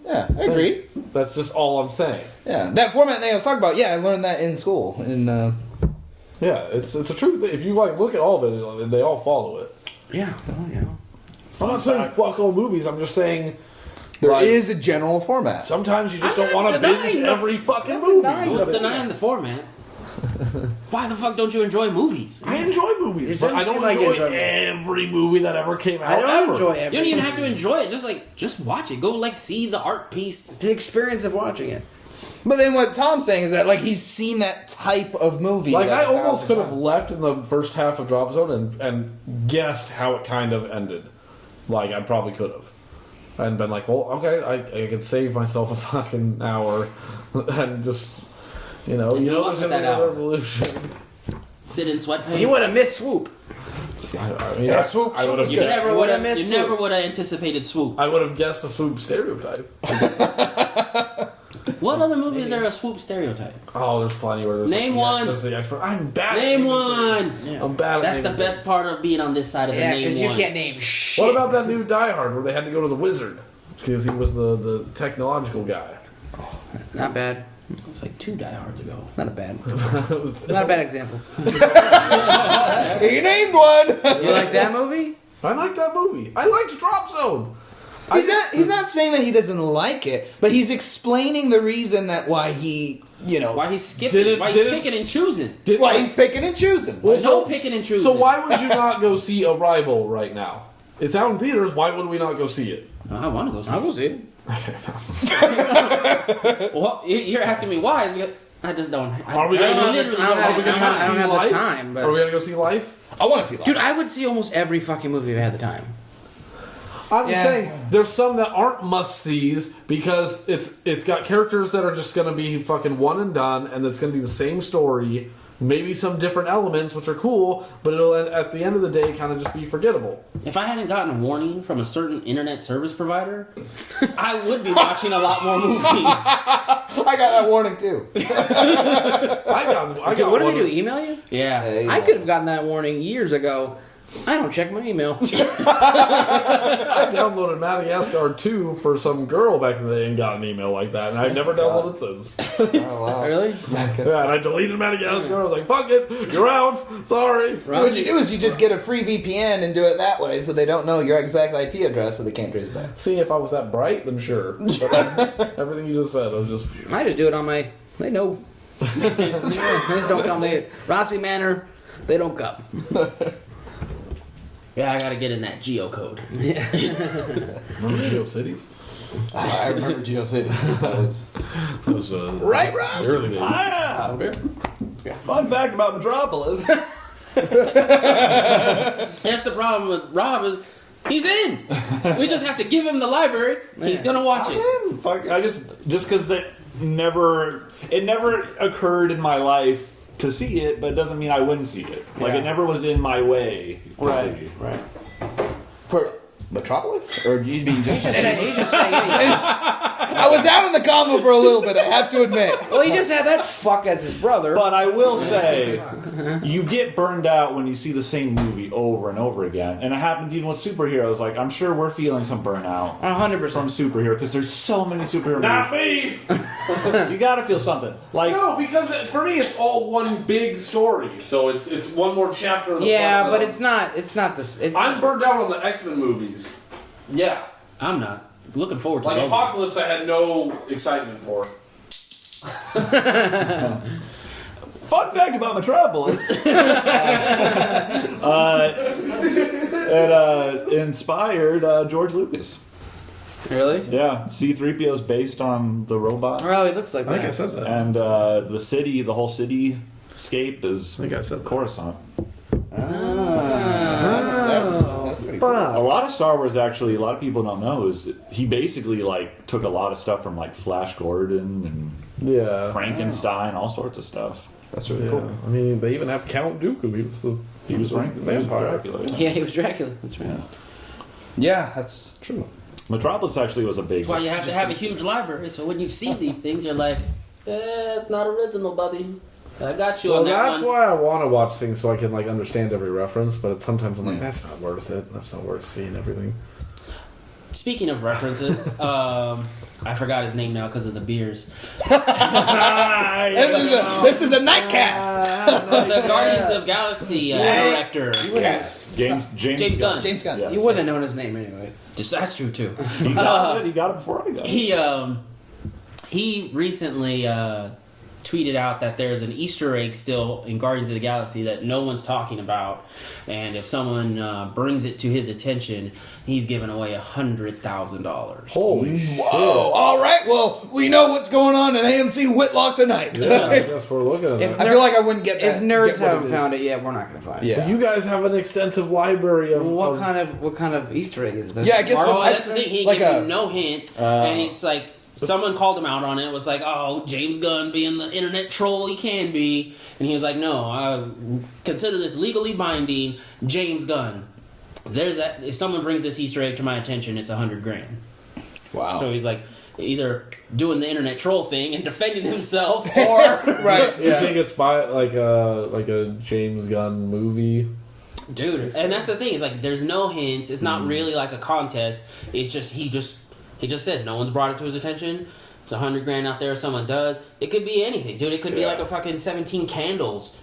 Yeah, I agree. That's just all I'm saying. Yeah, that format they was talking about. Yeah, I learned that in school. Yeah, it's a true thing. If you like look at all of it, they all follow it. Yeah. Well, you know. I'm not saying fuck all movies. I'm just saying there is like, a general format. sometimes you just I'm don't not want to denying binge the- every fucking I'm movie. denying Who's the- denying the format? Why the fuck don't you enjoy movies? I enjoy movies, It but doesn't I don't seem like you enjoy enjoy every movie that ever came out. I don't ever. enjoy You everything. don't even have to enjoy it. Just watch it. Go like see the art piece. The experience of watching it. But then what Tom's saying is that like he's seen that type of movie. Like like, I almost 1,000 could have times. left in the first half of Drop Zone and guessed how it kind of ended. Like I probably could have, and been like, well, okay, I could save myself a fucking hour, and just And there's good luck gonna with be that a hour. resolution. Sit in sweatpants. You would have missed Swoop. I mean, Yeah, Swoop- I would have. You never You would would've have. missed You never Swoop. would have anticipated Swoop. I would have guessed a Swoop stereotype. What other movie is there a Swoop stereotype? Oh, there's plenty where there's Name like, one. There's the expert. I'm bad. Name at one. things. I'm bad at That's the naming best things. part of being on this side of the Yeah, name because you one. can't name shit. What about that new Die Hard where they had to go to the wizard because he was the technological guy? Not bad. It's like 2 Die Hards ago. It's not a bad. It was- Not a bad example. You named one. You like that movie? I like that movie. I liked Drop Zone. He's not saying that he doesn't like it, but he's explaining the reason that why he, Why he's skipping? Did it- Why did he's it- picking and choosing? why he's picking and choosing. Well, There's no picking and choosing. So why would you not go see Arrival right now? It's out in theaters. Why would we not go see it? I want to go see. I'll it. go see it. Well, you're asking me why? It's because I just don't. Are we gonna go- literally I don't have the don't time. I don't have the Life? time, but- Are we gonna go see Life? I want to see. Dude, I would see almost every fucking movie if I had the time. I'm just Yeah. saying there's some that aren't must sees because it's got characters that are just gonna be fucking one and done, and it's gonna be the same story. Maybe some different elements which are cool, but it'll at the end of the day kind of just be forgettable. If I hadn't gotten a warning from a certain internet service provider, I would be watching a lot more movies. I got that warning too. I got Dude, what do one- they do? Email you? Yeah. I could have gotten that warning years ago. I don't check my email. I downloaded Madagascar 2 for some girl back in the day and got an email like that, and I've never downloaded since. Oh wow. Really? Yeah, and I deleted Madagascar. I was like, fuck it, you're out. Sorry. So what you do is you just get a free VPN and do it that way, so they don't know your exact IP address, so they can't trace back. See, if I was that bright, then sure. But everything you just said, I was just. I just do it on my. They know. They just don't come. Rossi Manor, they don't come. Yeah, I gotta get in that geocode. Remember GeoCities? I remember GeoCities. That was Right, Rob? The early days. Fun fact about Metropolis. That's the problem with Rob is he's in. We just have to give him the library. He's gonna watch it. Fuck, I just because it never occurred in my life to see it, but it doesn't mean I wouldn't see it. Like Yeah. it never was in my way to see. Right. For Metropolis? Or do you mean just... He's just saying. I was out in the combo for a little bit, I have to admit. Well, he just had that fuck as his brother. But I will say, you get burned out when you see the same movie over and over again, and it happens even with superheroes. Like I'm sure we're feeling some burnout 100%. from superhero because there's so many superhero Not movies. me! You gotta feel something. Like No, because for me, it's all one big story. So it's one more chapter of the Yeah, plot but that it's not. It's not this. It's I'm burned out on the X-Men movies. Yeah. I'm not looking forward to Like it. Apocalypse, I had no excitement for. fun fact about Metropolis, it inspired George Lucas. really. Yeah, C-3PO is based on the robot, Oh, he looks like that. said that. and the city, the whole cityscape is I think I said that. Coruscant. That's pretty cool. A lot of Star Wars, actually, a lot of people don't know, is he basically like took a lot of stuff from like Flash Gordon Yeah. and Frankenstein, all sorts of stuff. That's really Yeah. cool. I mean, they even have Count Dooku. He was He was vampire. Dracula. Yeah, he was Dracula. That's right. Yeah, that's true. Metropolis actually was a big. That's why you have to have a huge library. So when you see these things, you're like, it's not original, buddy. I got you Well, on that that's one. why I want to watch things so I can like understand every reference. But sometimes I'm like, that's not worth it. That's not worth seeing everything. Speaking of references, I forgot his name now because of the beers. This is a nightcast. The Guardians of Galaxy director. Yes. James Gunn. James Gunn. Yes. You wouldn't have known his name anyway. Just, that's true too. He got it. He got it before I got it. He recently tweeted out that there's an Easter egg still in Guardians of the Galaxy that no one's talking about, and if someone brings it to his attention, he's giving away $100,000. Holy shit! Whoa! All right, well, we know what's going on at AMC Whitlock tonight. Yeah, I guess we're looking at If that. I feel like I wouldn't get that. If nerds get what haven't it found is. it yet, we're not going to find it. Yeah. But you guys have an extensive library of What kind of Easter egg is this? Yeah, I guess Oh, what that's types the thing. He like gave a- him no hint, and it's like someone called him out on it. It was like, "Oh, James Gunn being the internet troll he can be," and he was like, "No, I consider this legally binding." James Gunn. There's that. If someone brings this Easter egg to my attention, it's $100,000. Wow. So he's like, either doing the internet troll thing and defending himself, or Right. You Yeah. think it's by like a James Gunn movie? dude. And that's the thing. Is like, there's no hints. It's not really like a contest. It's just he just said no one's brought it to his attention. It's $100,000 out there. If someone does, it could be anything, dude. It could be like a fucking 17 candles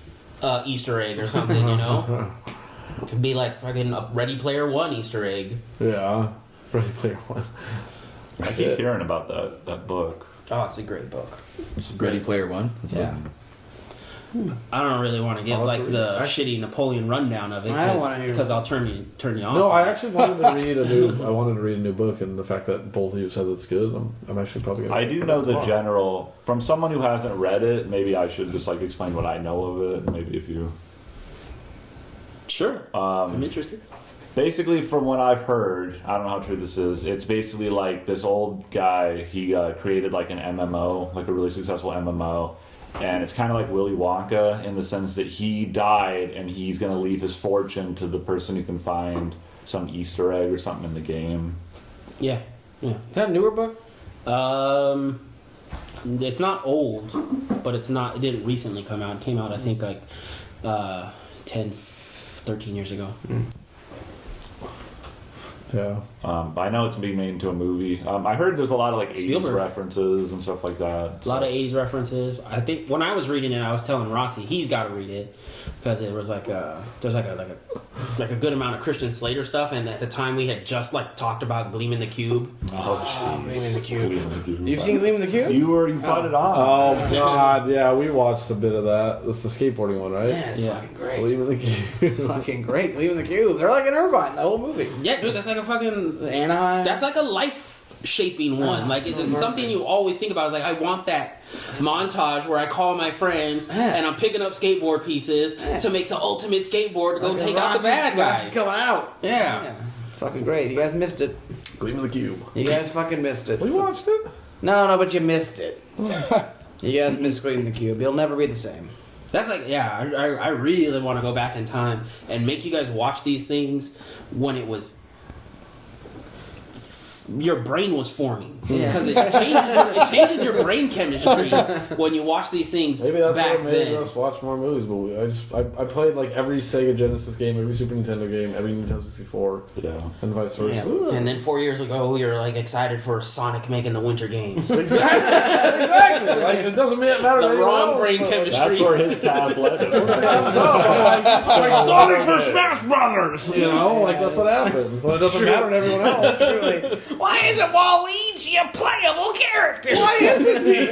Easter egg or something. You know, it could be like fucking a Ready Player One Easter egg. Yeah, Ready Player One. I keep hearing about that book. Oh, it's a great book. Ready Player One. That's Yeah. I don't really want to give I'll have like to the read it. shitty Napoleon rundown of it I don't wanna hear because it. I'll turn you off. No, I actually wanted to read a new. I wanted to read a new book, and the fact that both of you said it's good, I'm actually probably gonna. I do know the general from someone who hasn't read it. Maybe I should just like explain what I know of it. Maybe if you Sure. I'm interested. basically from what I've heard, I don't know how true this is. It's basically like this old guy. He created like an MMO, like a really successful MMO, and it's kind of like Willy Wonka in the sense that he died and he's gonna leave his fortune to the person who can find some Easter egg or something in the game. Yeah. Yeah. Is that a newer book? It's not old, but it's not. It didn't recently come out. It came out, I think, like 10, 13 years ago. Yeah. But I know it's being made into a movie. I heard there's a lot of like 80s Spielberg. references and stuff like that. A lot of 80s references. I think when I was reading it, I was telling Rossi he's got to read it because it was like there's like a good amount of Christian Slater stuff, and at the time we had just like talked about Gleam in the Cube. Oh, Gleam in the Cube. Gleam in the Cube. You've seen Gleam in the Cube? You brought it on. Oh God, yeah, we watched a bit of that. It's the skateboarding one, right? Yeah, it's Yeah. fucking great. Gleam in the Cube. Fucking great. Gleam in the Cube. They're like in Irvine, the whole movie. Yeah, dude, that's like a fucking. Anaheim. That's like a life shaping one. Like so it's something you always think about. Is like I want that montage where I call my friends Yeah. and I'm picking up skateboard pieces to make the ultimate skateboard to go take out the bad Rossi's guys. coming out. Yeah. Yeah. It's fucking great. You guys missed it. Gleam in the Cube. You guys fucking missed it. We watched it. No, but you missed it. You guys missed Gleam in the Cube. You'll never be the same. That's like, yeah, I really want to go back in time and make you guys watch these things when it was. Your brain was forming because it changes your brain chemistry when you watch these things Maybe that's back what made then. us watch more movies. But I played like every Sega Genesis game, every Super Nintendo game, every Nintendo 64, Yeah. and vice versa. Yeah. And then 4 years ago, we were like excited for Sonic making the Winter Games. Exactly. Like it doesn't matter. The to anyone wrong else, brain but, like, chemistry. That's where his path led him. like Sonic for Smash Brothers. You know, like that's what happens. Well, it doesn't matter to everyone else. Why isn't Waluigi a playable character? Why isn't he?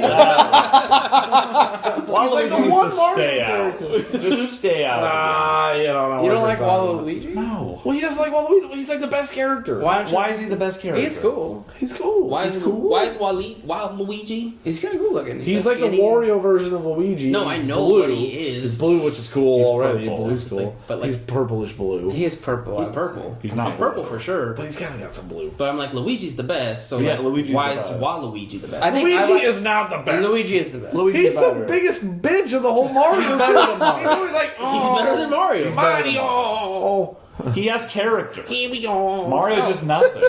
Waluigi the needs one to Mario stay out. Just stay out. You don't know. You what don't like you're talking about. Waluigi? No. Well, he doesn't like Waluigi. He's like the best character. Why don't you? Why is he the best character? He's cool. He's cool. Why is He's cool. Why is Waluigi? He's kind of cool looking. He's so like the skinny. Wario version of Luigi. No, He's I know blue. what he is. He's blue, which is cool He's already. purple. Blue's It's cool. like- but like- he's purplish blue. He is purple. He's I would purple. He's not He's purple blue. for sure. But he's kind of got some blue. But I'm like, Luigi's the best. So Yeah, like, Luigi's why the is best. Waluigi the best? I think Luigi I like- is not the say. best. Luigi is the best. He's the biggest bitch of the whole Mario. He's better than Mario. He's always like, oh, He's better than Mario. Mario. He has character. Here we go. Mario's just nothing.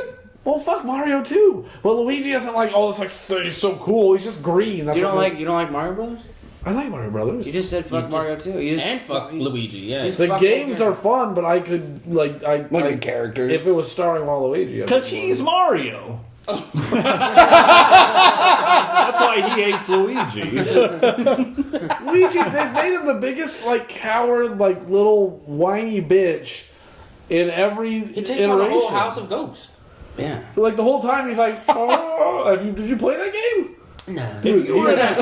Well, fuck Mario too. Well, Luigi isn't like, oh, it's like he's so cool. He's just green. That's You what don't like Mario Brothers? I like Mario Brothers. You just said fuck You Mario just- too. You just And fuck Luigi, yeah. He's- the fuck games that are fun, but I could like I characters. if it was starring Waluigi. I'd Because be he's more- Mario. That's why he hates Luigi. Luigi. They've made him the biggest like coward, like little whiny bitch in every He takes iteration. on the whole House of Ghosts. Yeah. Like the whole time he's like, oh, did you play that game? No. If you were in a,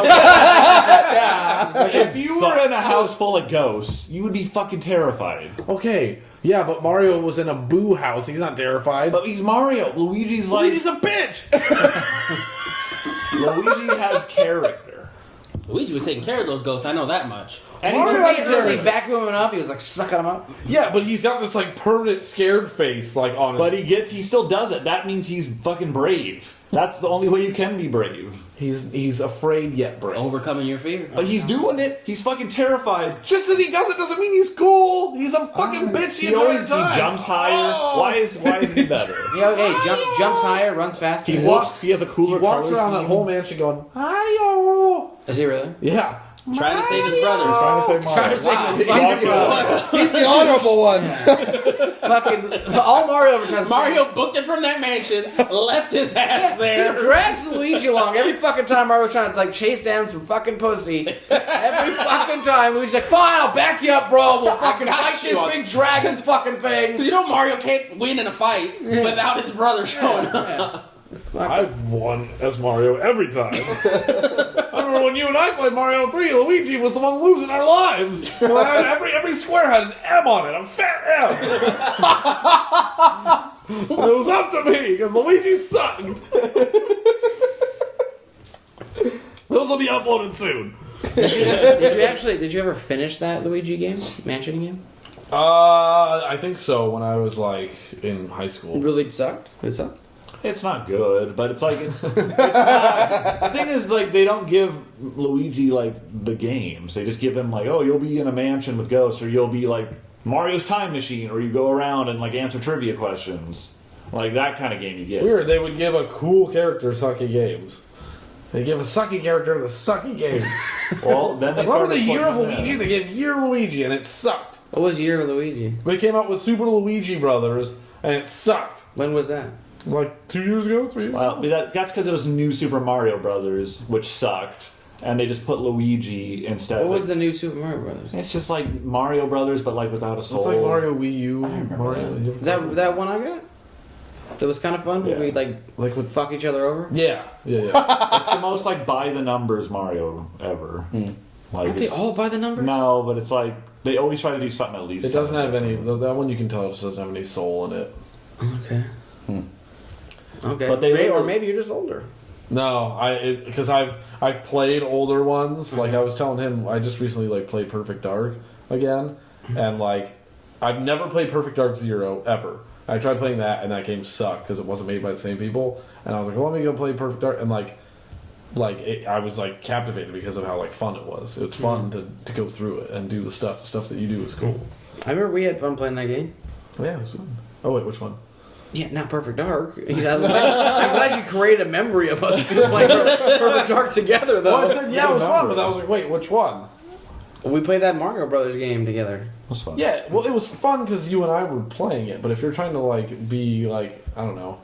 if you were in a house full of ghosts, you would be fucking terrified. Okay, yeah, but Mario was in a boo house. He's not terrified. But he's Mario. Luigi's like Luigi's a bitch. Luigi has character. Luigi was taking care of those ghosts. I know that much. And Mario he has just, Was he vacuuming them up? He was like sucking them up. Yeah, but he's got this like permanent scared face, like on his. but he still does it. That means he's fucking brave. That's the only way you can be brave. He's afraid yet brave. Overcoming your fear. But he's doing it. He's fucking terrified. Just because he does it doesn't mean he's cool. He's a fucking bitch the He entire always time. he jumps higher. Oh. Why is he better? Yeah, hey, jumps higher, runs faster. He has a He cooler walks color around that scheme. whole mansion going, Mario. Is he really? Yeah. Trying to save his brothers. Trying to say Mario. Trying to save his Wow. fucking brother. He's the honorable one. Fucking all Mario ever tries to Mario booked it from that mansion, left his ass there. He drags Luigi along every fucking time Mario's trying to like chase down some fucking pussy. Every fucking time Luigi's like, "Fine, I'll back you up, bro. We'll fucking got fight you. this big dragon fucking thing." Because you know Mario can't win in a fight without his brother showing up. I've won as Mario every time. I remember when you and I played Mario 3, Luigi was the one losing our lives. Every square had an M on it, a fat M. And it was up to me, because Luigi sucked. Those will be uploaded soon. Did you ever finish that Luigi game? Mansion game? I think so, when I was like in high school. Really sucked? It sucked? It's not good, but it's like it's not, the thing is like they don't give Luigi like the games. They just give him like, oh, you'll be in a mansion with ghosts, or you'll be like Mario's Time Machine, or you go around and like answer trivia questions, like that kind of game you get. Weird, they would give a cool character sucky games. They give a sucky character the sucky games. Well, then they Remember started the Year of putting them Luigi? in. They gave Year Luigi, and it sucked. What was Year of Luigi? They came out with Super Luigi Brothers, and it sucked. When was that? Like 2 years ago, 3 years ago? Well, that's because it was New Super Mario Brothers, which sucked, and they just put Luigi instead. What was the new Super Mario Brothers? It's just like Mario Brothers, but like without a soul. It's like Mario Wii U. Mario. That one I got? That was kind of fun? Yeah. Where we like with fuck each other over? Yeah. It's the most like by the numbers Mario ever. Like Aren't they all by the numbers? No, but it's like they always try to do something at least. It doesn't have any. That one you can tell it just doesn't have any soul in it. Okay. Okay. But they or maybe you're just older. No, because I've played older ones. Like I was telling him, I just recently like played Perfect Dark again, and like I've never played Perfect Dark Zero ever. I tried playing that, and that game sucked because it wasn't made by the same people. And I was like, well, let me go play Perfect Dark, and I was like captivated because of how like fun it was. It's fun to go through it and do the stuff. The stuff that you do is cool. I remember we had fun playing that game. Yeah, it was fun. Oh wait, which one? Yeah, not Perfect Dark. I'm glad you created a memory of us two playing Perfect Dark together, though. Well, I said yeah, it was fun, but I was like, wait, which one? We played that Mario Brothers game together. That's fun. Yeah, well, it was fun because you and I were playing it. But if you're trying to like be like, I don't know,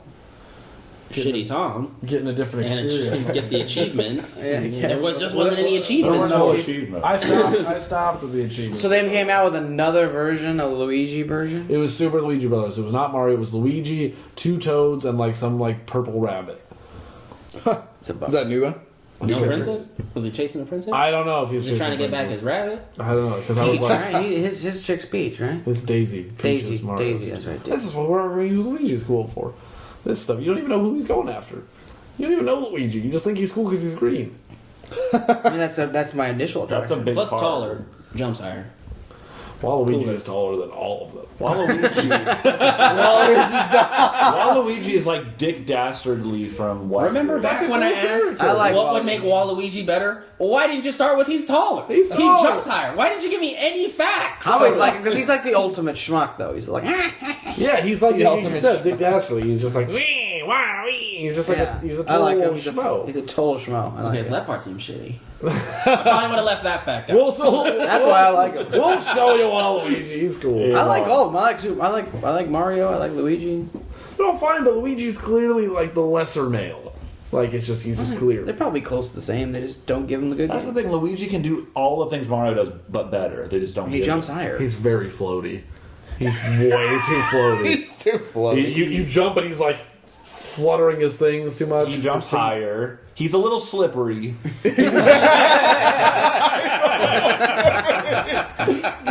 Shitty Tom. getting a different And experience. get the achievements. Yeah, yeah. There just wasn't any There were achievements. no for it. achievements. I stopped with the achievement. So they came out with another version, a Luigi version? It was Super Luigi Brothers. It was not Mario. It was Luigi, 2 Toads, and like some like purple rabbit. It's a bug. Is that a new one? No princess? Was he chasing a princess? I don't know if he was Was he trying to chasing get back his princess. rabbit? I don't know because I was He's like, right. His chick's Peach, right? it's Daisy. Peach is Mario. Daisy, that's right. This is what Luigi's cool for. This stuff. You don't even know who he's going after. You don't even know Luigi. You just think he's cool because he's green. I mean, that's my initial That's a attraction. big Plus part. taller, jumps higher. Waluigi Cooler. is taller than all of them. Waluigi is like Dick Dastardly from Wild Remember Rift. back when I asked I like what would Waluigi. make Waluigi better? Well, why didn't you start with he's taller? He's He taller. jumps higher. Why didn't you give me any facts? I always like him because he's like the ultimate schmuck, though. He's like, Yeah, he's like The you ultimate said, Dick Dastardly. He's just like, wee, wah, wee. He's just like yeah. he's a I like him. total He's schmo. a total schmo. I like Okay, him. so that part seems shitty. I probably would have left that fact out. That's why I like him. We'll show you Waluigi. He's cool. Yeah. I like all. I like Mario. I like Luigi. No, fine, but Luigi's clearly like the lesser male. Like it's just he's just clear. They're probably close to the same. They just don't give him the good. That's the games. thing. Luigi can do all the things Mario does, but better. They just don't. He give jumps it. higher. He's very floaty. He's way too floaty. He's too floaty. You jump and he's like fluttering his things too much. He jumps His feet. higher. He's a little slippery. Give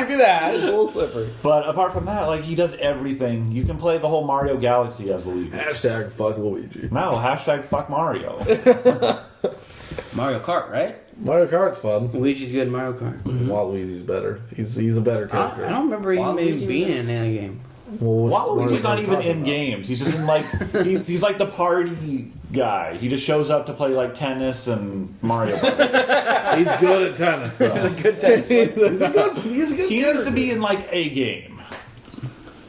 you that. A little slippery. But apart from that, like, he does everything. You can play the whole Mario Galaxy as Luigi. Hashtag fuck Luigi. No, hashtag fuck Mario. Mario Kart, right? Mario Kart's fun. Luigi's good in Mario Kart. Waluigi's better. He's a better I character. don't remember him Waluigi maybe was being in- in a game. Well, which Waluigi's not Mario Kart's even talking in about? games. He's just in, like, he's like the party guy. He just shows up to play, like, tennis and Mario Party. He's good at tennis, though. Good tennis player. He's a good He needs to be in, like, a game.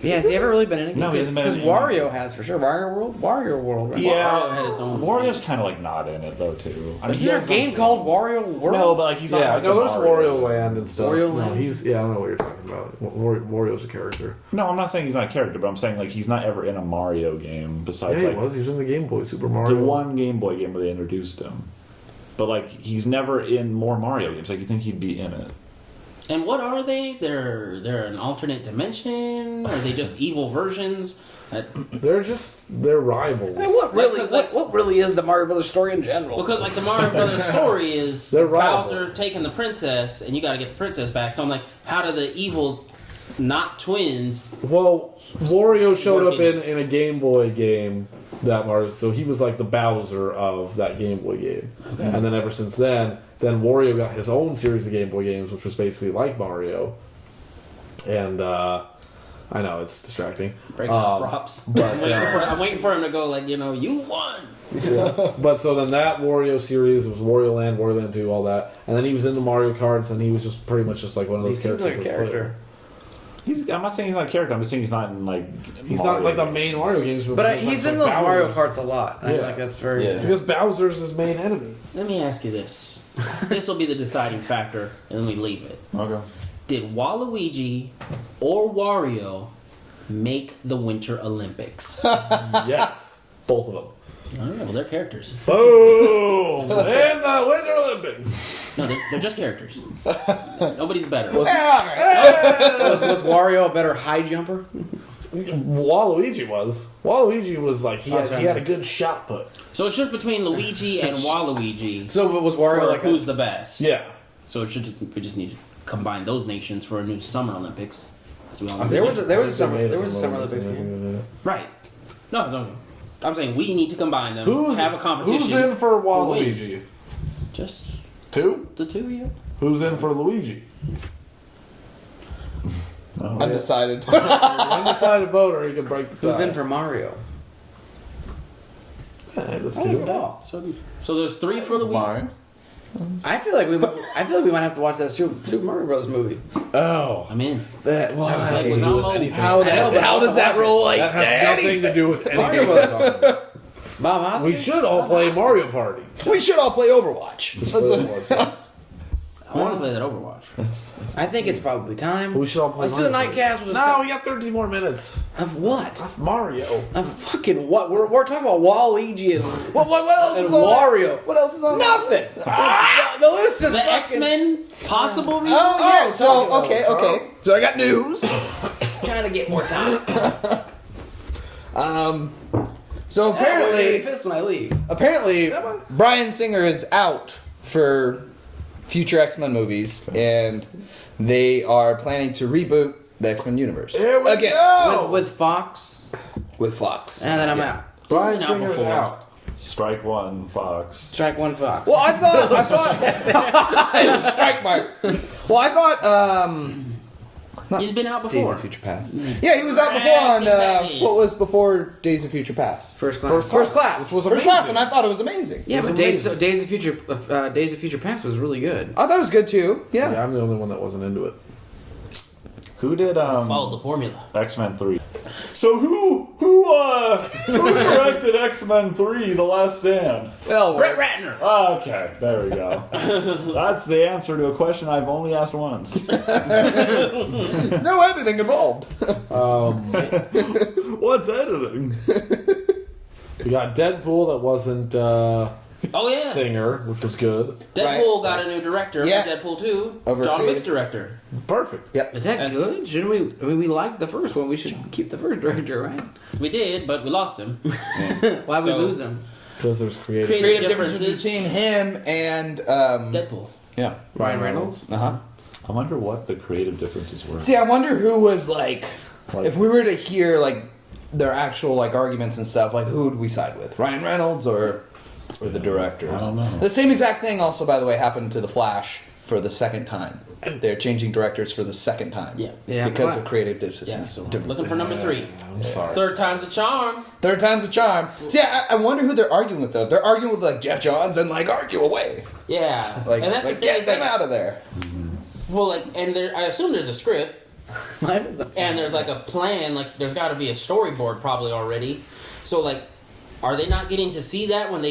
Yeah, has he ever really been in a game? No, he hasn't been Because in any. Wario has for sure. Wario World. Right? Wario had his own Wario's games. kind of, like, not in it, though, too. I mean, Isn't he there a has game some called games. Wario World? No, but, like, he's not, Yeah, like, no, the there's Mario. Wario Land and stuff. Wario No, Land? I don't know what you're talking about. Wario's a character. No, I'm not saying he's not a character, but I'm saying, like, he's not ever in a Mario game besides, Yeah, like, he was. He was in the Game Boy Super the Mario. one Game Boy game where they introduced him. But, like, he's never in more Mario games. Like, you think he'd be in it. And what are they? They're an alternate dimension? Are they just evil versions? They're rivals. I mean, what really? 'cause, What really is the Mario Brothers story in general? Because like the Mario Brothers story is They're rivals. Bowser taking the princess, and you got to get the princess back. So I'm like, how do the evil, not twins? Well, Wario showed up Working. in a Game Boy game that Mario, so he was like the Bowser of that Game Boy game. And then ever since then Wario got his own series of Game Boy games, which was basically like Mario. And I know it's distracting. Breaking up props. but, I'm waiting for him to go like, you won. But so then that Wario series, it was Wario Land 2, all that, and then he was in the Mario Karts, and he was just pretty much just like one of he those seems characters. like a that's character. I'm not saying he's not a character. I'm just saying he's not in, like, He's Mario not like the games. main Mario games, But he's in those Bowser's. Mario Karts a lot. I Yeah. like that's very. Yeah. Because Bowser's his main enemy. Let me ask you this. This will be the deciding factor, and then we leave it. Okay. Did Waluigi or Wario make the Winter Olympics? Yes, both of them. I don't know. They're characters. Boom! And the Winter Olympics. No, they're just characters. Nobody's better. Was Wario a better high jumper? Waluigi was. Waluigi was like he had a good shot put. So it's just between Luigi and Waluigi. So, but was Wario for like who's the best? Yeah. So we just need to combine those nations for a new Summer Olympics. 'Cause we all know There the was a Summer Olympics game. right. No. I'm saying we need to combine them. Who's have a competition. Who's in for Who wins? Waluigi? Just Two. the two of you. Who's in for Luigi? Undecided. Undecided voter. He can break the tie. Who's in for Mario? That's Oh, two. wow. So there's three for the week. Mine. I feel like we might have to watch that Super Mario Bros. movie. Oh. I'm in. That, was almost- How the hell does that roll like that has daddy? nothing to do with Mario anything. Bros. Bob Hoskins. We should all play Mario Party. We should all play Overwatch. I want to play that Overwatch. I think it's probably time. We should all play Let's do the Mario night cast. We'll just No, we got 13 more minutes. Of what? Of Mario. Of fucking what? We're talking about Waluigi and, What else and is on Wario. What else is on Nothing. The list is The fucking. X-Men possible reunion? Oh yeah. Oh, So talking okay, about okay. So I got news. Trying to get more time. So Really apparently, pissed when I leave. Bryan Singer is out for future X-Men movies, and they are planning to reboot the X-Men universe. Here we Again. go. With Fox, with Fox. and then I'm out. Brian Out Singer's before. out. Strike one, Fox. Strike one Fox. Well, I thought strike Mark. Well, I thought He's been out Days before. of Future Past. Yeah, he was out before on Batty. what was before Days of Future Past. First class. First Class. Which was First Class, amazing. and I thought it was amazing. Yeah, It was but Days of Future Past was really good. I thought it was good too. Yeah. Yeah, I'm the only one that wasn't into it. Who did Followed the formula. X-Men 3? So who directed X-Men 3: The Last Stand? Well, Brett Ratner. Okay, there we go. That's the answer to a question I've only asked once. no editing involved. What's editing? We got Deadpool that wasn't Oh yeah. Singer, which was good. Deadpool got a new director Yeah. for Deadpool 2. Over John creative. Wick's director. Perfect. Yep. Is that And- good? Shouldn't we? I mean, we liked the first one. We should keep the first director, right? We did, but we lost him. Why'd we So- lose him? Because there's creative. Creative Difference differences. between him and Deadpool. yeah, Ryan Reynolds? Uh-huh. I wonder what the creative differences were. See, I wonder who was like, Like- if we were to hear like their actual like arguments and stuff, like who would we side with, Ryan Reynolds or the directors? I don't know. The same exact thing also, by the way, happened to The Flash for the second time. They're changing directors for the second time. Yeah. Yeah, because Flash. of creative differences. Yeah, so looking for number 3. I'm sorry. Third time's a charm. Third time's a charm. See, I wonder who they're arguing with though. If they're arguing with like Jeff Johns and like argue away. Yeah. Like, and that's like the thing get is them like, out of there. well, like, and there, I assume there's a script. Why does that- And there's like a plan, like there's got to be a storyboard probably already. So like, are they not getting to see that when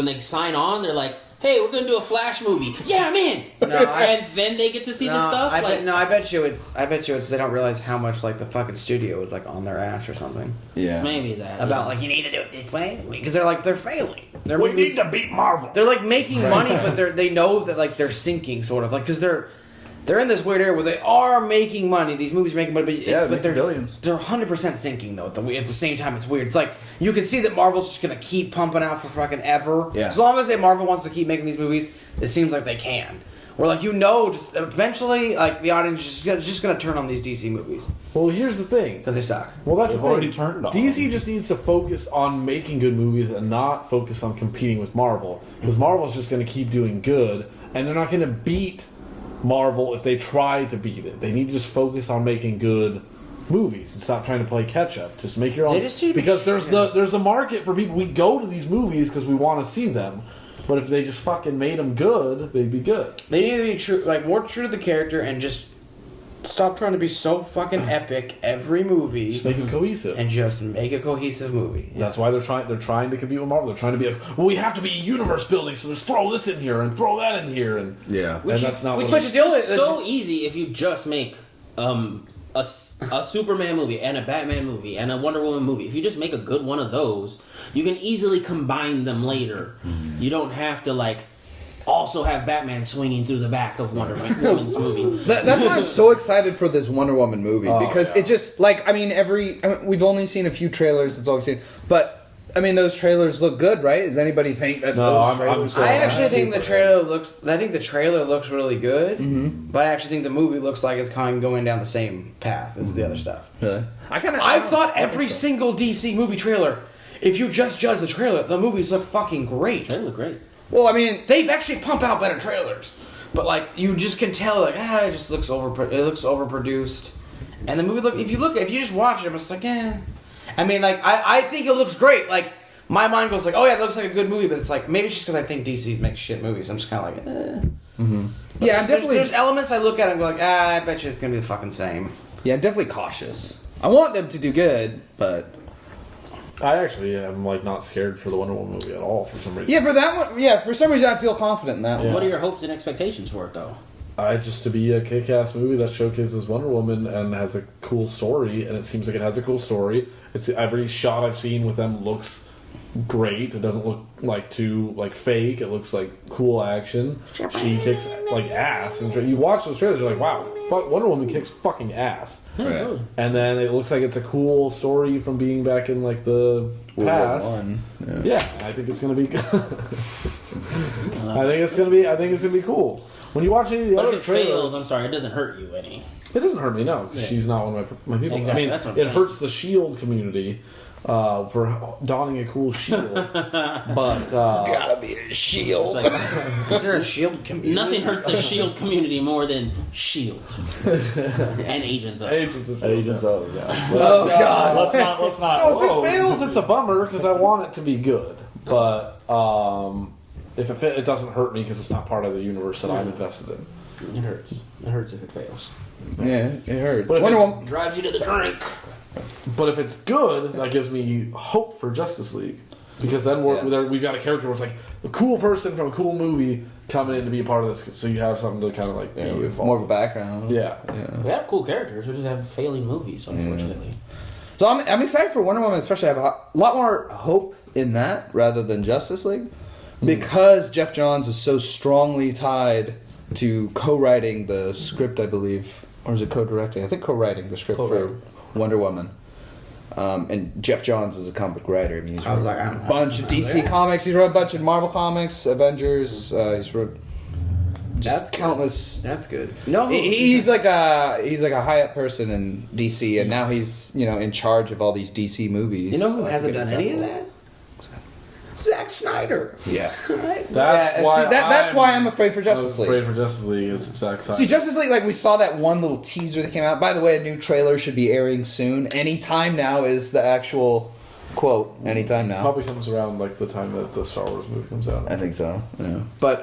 they sign on? They're like, hey, we're gonna do a Flash movie. Yeah, I'm in. And then they get to see the stuff. I like, bet you it's they don't realize how much like the fucking studio is like on their ass or something Yeah. maybe that about like you need to do it this way because they're failing. They're We need to beat Marvel. They're like making money, but they know that like they're sinking sort of like because they're in this weird area where they are making money. These movies are making money, but, Yeah, but making they're billions. They're 100% sinking though. At the same time, it's weird. It's like you can see that Marvel's just gonna keep pumping out for fucking ever. Yeah. As long as Marvel wants to keep making these movies, it seems like they can. Or like just eventually, like the audience is just gonna turn on these DC movies Well, here's the thing. because they suck. Well, that's They've the thing. already turned it on. DC just needs to focus on making good movies and not focus on competing with Marvel. Because Marvel's just going to keep doing good, and they're not going to beat Marvel if they try to beat it. They need to just focus on making good movies and stop trying to play catch up. Just make your own. They just need to because be- there's a market for people. We go to these movies because we want to see them. But if they just fucking made them good, they'd be good. They need to be true, like more true to the character, and just stop trying to be so fucking epic every movie, Just make it cohesive. and just make a cohesive movie. That's why they're trying to compete with Marvel. They're trying to be like, well, we have to be universe building, so let's throw this in here and throw that in here, and Yeah. and that's not which what is the only- so easy if you just make a Superman movie and a Batman movie and a Wonder Woman movie. If you just make a good one of those, you can easily combine them later. You don't have to like also have Batman swinging through the back of Wonder Woman's movie. That's why I'm so excited for this Wonder Woman movie Oh, because yeah. it just like I mean we've only seen a few trailers. That's all we've seen, but I mean those trailers look good, right? Does anybody think that? No, those I'm trailers so- I are actually think the super- trailer looks. I think the trailer looks really good, but I actually think the movie looks like it's kind of going down the same path as the other stuff. Really? I kind of. I've thought every single DC movie trailer. If you just judge the trailer, the movies look fucking great. They look great. Well, I mean, They actually pump out better trailers, but like you just can tell, like it just looks overproduced, and the movie if you just watch it, it's like I mean, like I think it looks great. Like my mind goes like, oh yeah, it looks like a good movie, but it's like maybe it's just because I think DC makes shit movies. I'm just kind of like, yeah, I'm definitely. There's elements I look at and go like, I bet you it's gonna be the fucking same. Yeah, I'm definitely cautious. I want them to do good, but I actually am like not scared for the Wonder Woman movie at all for some reason. yeah, for that one, yeah, for some reason I feel confident in that Yeah. one. What are your hopes and expectations for it, though? Just to be a kick-ass movie that showcases Wonder Woman and has a cool story, and it seems like it has a cool story. It's every shot I've seen with them looks great. It doesn't look like too like fake. It looks like cool action. She kicks like ass, and you watch those trailers, you're like, wow, Wonder Woman kicks fucking ass. Right. And then it looks like it's a cool story from being back in like the past. One. Yeah. Yeah, I think it's gonna be. I think it's gonna be cool. When you watch any of the But other if it trailers, fails, I'm sorry, it doesn't hurt you any. it doesn't hurt me, no, because she's not one of my people. Exactly, I mean, that's what I'm it saying. hurts the Shield community for donning a cool shield, but Gotta be a shield. It's like, Is there a shield community? nothing hurts the Shield community more than Shield and Agents of. Agents of Agents of yeah. Oh God! Let's not. No, if whoa. it fails, it's a bummer because I want it to be good. But if it doesn't hurt me because it's not part of the universe that I'm invested in. It hurts. It hurts if it fails. Yeah, it hurts. But if Wonder it's- Woman. Drives you to the drink. But if it's good, that gives me hope for Justice League. Because then we've got a character where it's like a cool person from a cool movie coming in to be a part of this. So you have something to kind of like be Yeah, with involved. more of a background. Yeah. We have cool characters. We just have failing movies, unfortunately. So I'm excited for Wonder Woman, especially. I have a lot more hope in that rather than Justice League. because Jeff Johns is so strongly tied to co-writing the script, I believe, or is it co-directing? I think co-writing the script Co-writing. for Wonder Woman. And Jeff Johns is a comic book writer. I mean, he's I was wrote like, I a don't bunch of know. DC comics. He's wrote a bunch of Marvel comics, Avengers. He's wrote just That's good. countless. That's good. No, He's like a high up person in DC, and now he's in charge of all these DC movies. You know who I hasn't forget done any of exactly. that? Zack Snyder. Yeah. Right? That's Yeah, why. see, that's why I'm afraid for I Justice was League. afraid for Justice League is Zack Snyder. See, Justice League, like we saw that one little teaser that came out. By the way, a new trailer should be airing soon. Anytime now is the actual quote. Anytime now. Probably comes around like the time that the Star Wars movie comes out. I think so. Yeah. But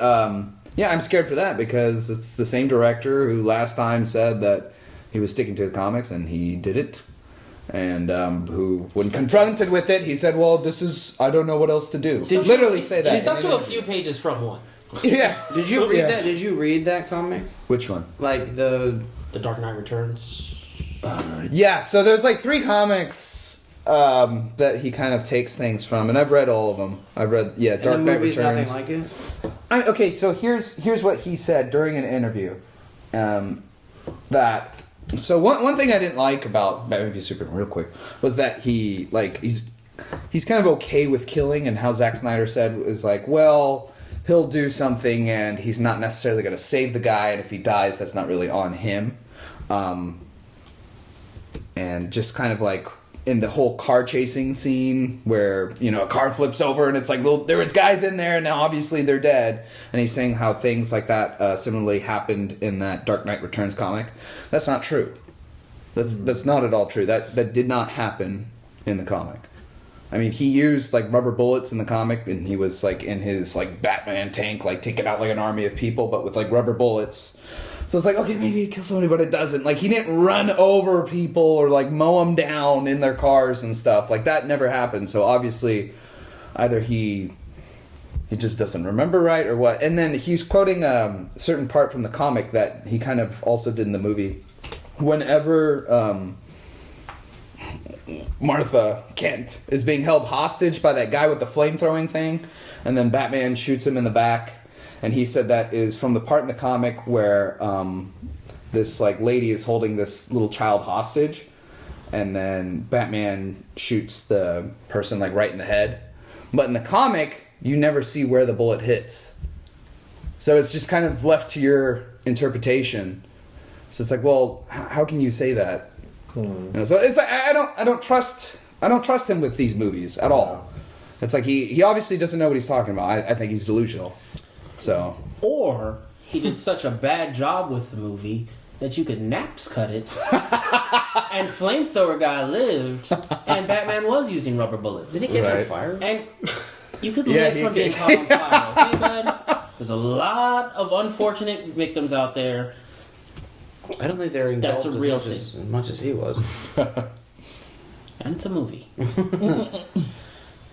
yeah, I'm scared for that because it's the same director who last time said that he was sticking to the comics, and he did it. And who, when confronted with it, he said, "Well, this is I don't know what else to do." Literally say that. He stuck to a few pages from one. Yeah. Did you read Yeah. that? Did you read that comic? Which one? Like the The Dark Knight Returns. Yeah, so there's like 3 comics that he kind of takes things from, and I've read all of them. I've read, and Dark the Knight movie's Returns. nothing like it. Okay, so here's what he said during an interview. So one thing I didn't like about Batman v Superman, real quick, was that he's kind of okay with killing, and how Zack Snyder said is like, well, he'll do something, and he's not necessarily going to save the guy, and if he dies, that's not really on him. And just kind of like in the whole car chasing scene where a car flips over and it's like there was guys in there and now obviously they're dead, and he's saying how things like that similarly happened in that Dark Knight Returns comic. That's not true. That's not at all true. That did not happen in the comic. I mean, he used like rubber bullets in the comic, and he was like in his like Batman tank, like taking out like an army of people, but with like rubber bullets. So it's like, okay, maybe he kills somebody, but it doesn't. Like, he didn't run over people or like mow them down in their cars and stuff. Like, that never happened. So obviously, either he just doesn't remember right or what. And then he's quoting a certain part from the comic that he kind of also did in the movie. Whenever Martha Kent is being held hostage by that guy with the flame-throwing thing, and then Batman shoots him in the back. And he said that is from the part in the comic where this like lady is holding this little child hostage, and then Batman shoots the person like right in the head. But in the comic, you never see where the bullet hits, so it's just kind of left to your interpretation. So it's like, well, how can you say that? So it's like I don't trust him with these movies at all. It's like he obviously doesn't know what he's talking about. I think he's delusional. So, Or he did such a bad job with the movie that you could naps cut it, and Flamethrower Guy lived, and Batman was using rubber bullets. Did he catch on Right. fire? And you could Yeah, live he from could. being caught on fire, okay, bud? There's a lot of unfortunate victims out there. I don't think they're engulfed That's a real as much as he was. And it's a movie.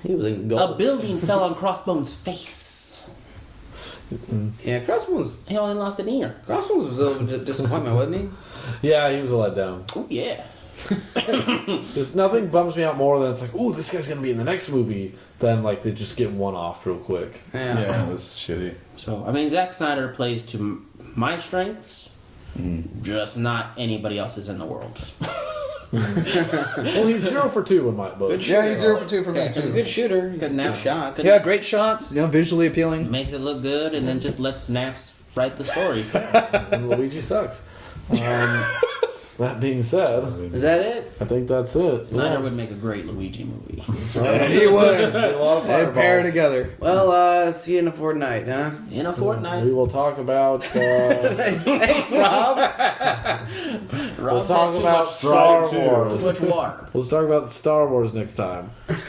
He was A engulfed. building fell on Crossbone's face. Yeah, Crossbones. He only lost an ear. Crossbones was a little disappointment, wasn't he? Yeah, he was a letdown. Oh, yeah. There's nothing bums me out more than it's like, ooh, this guy's gonna be in the next movie. Than like they just get one off real quick. Yeah. it was shitty. So, I mean, Zack Snyder plays to my strengths, just not anybody else's in the world. Well, he's 0 for 2 in my book. Good Yeah, he's 0 for 2 for me He's a too. good shooter. Good nap. shots. Good- Yeah, great shots. Visually appealing. Makes it look good, and then just lets Snaps write the story. And Luigi sucks. That being said, Is that it? I think that's it. Snyder Yeah. would make a great Luigi movie. He would. A lot of They pair fireballs. together. Well, see you in a fortnight, huh? In a fortnight. We will talk about. Thanks, Rob. We'll Rob's talk had too about much- Star Strike two. Wars. too much water. We'll talk about Star Wars next time.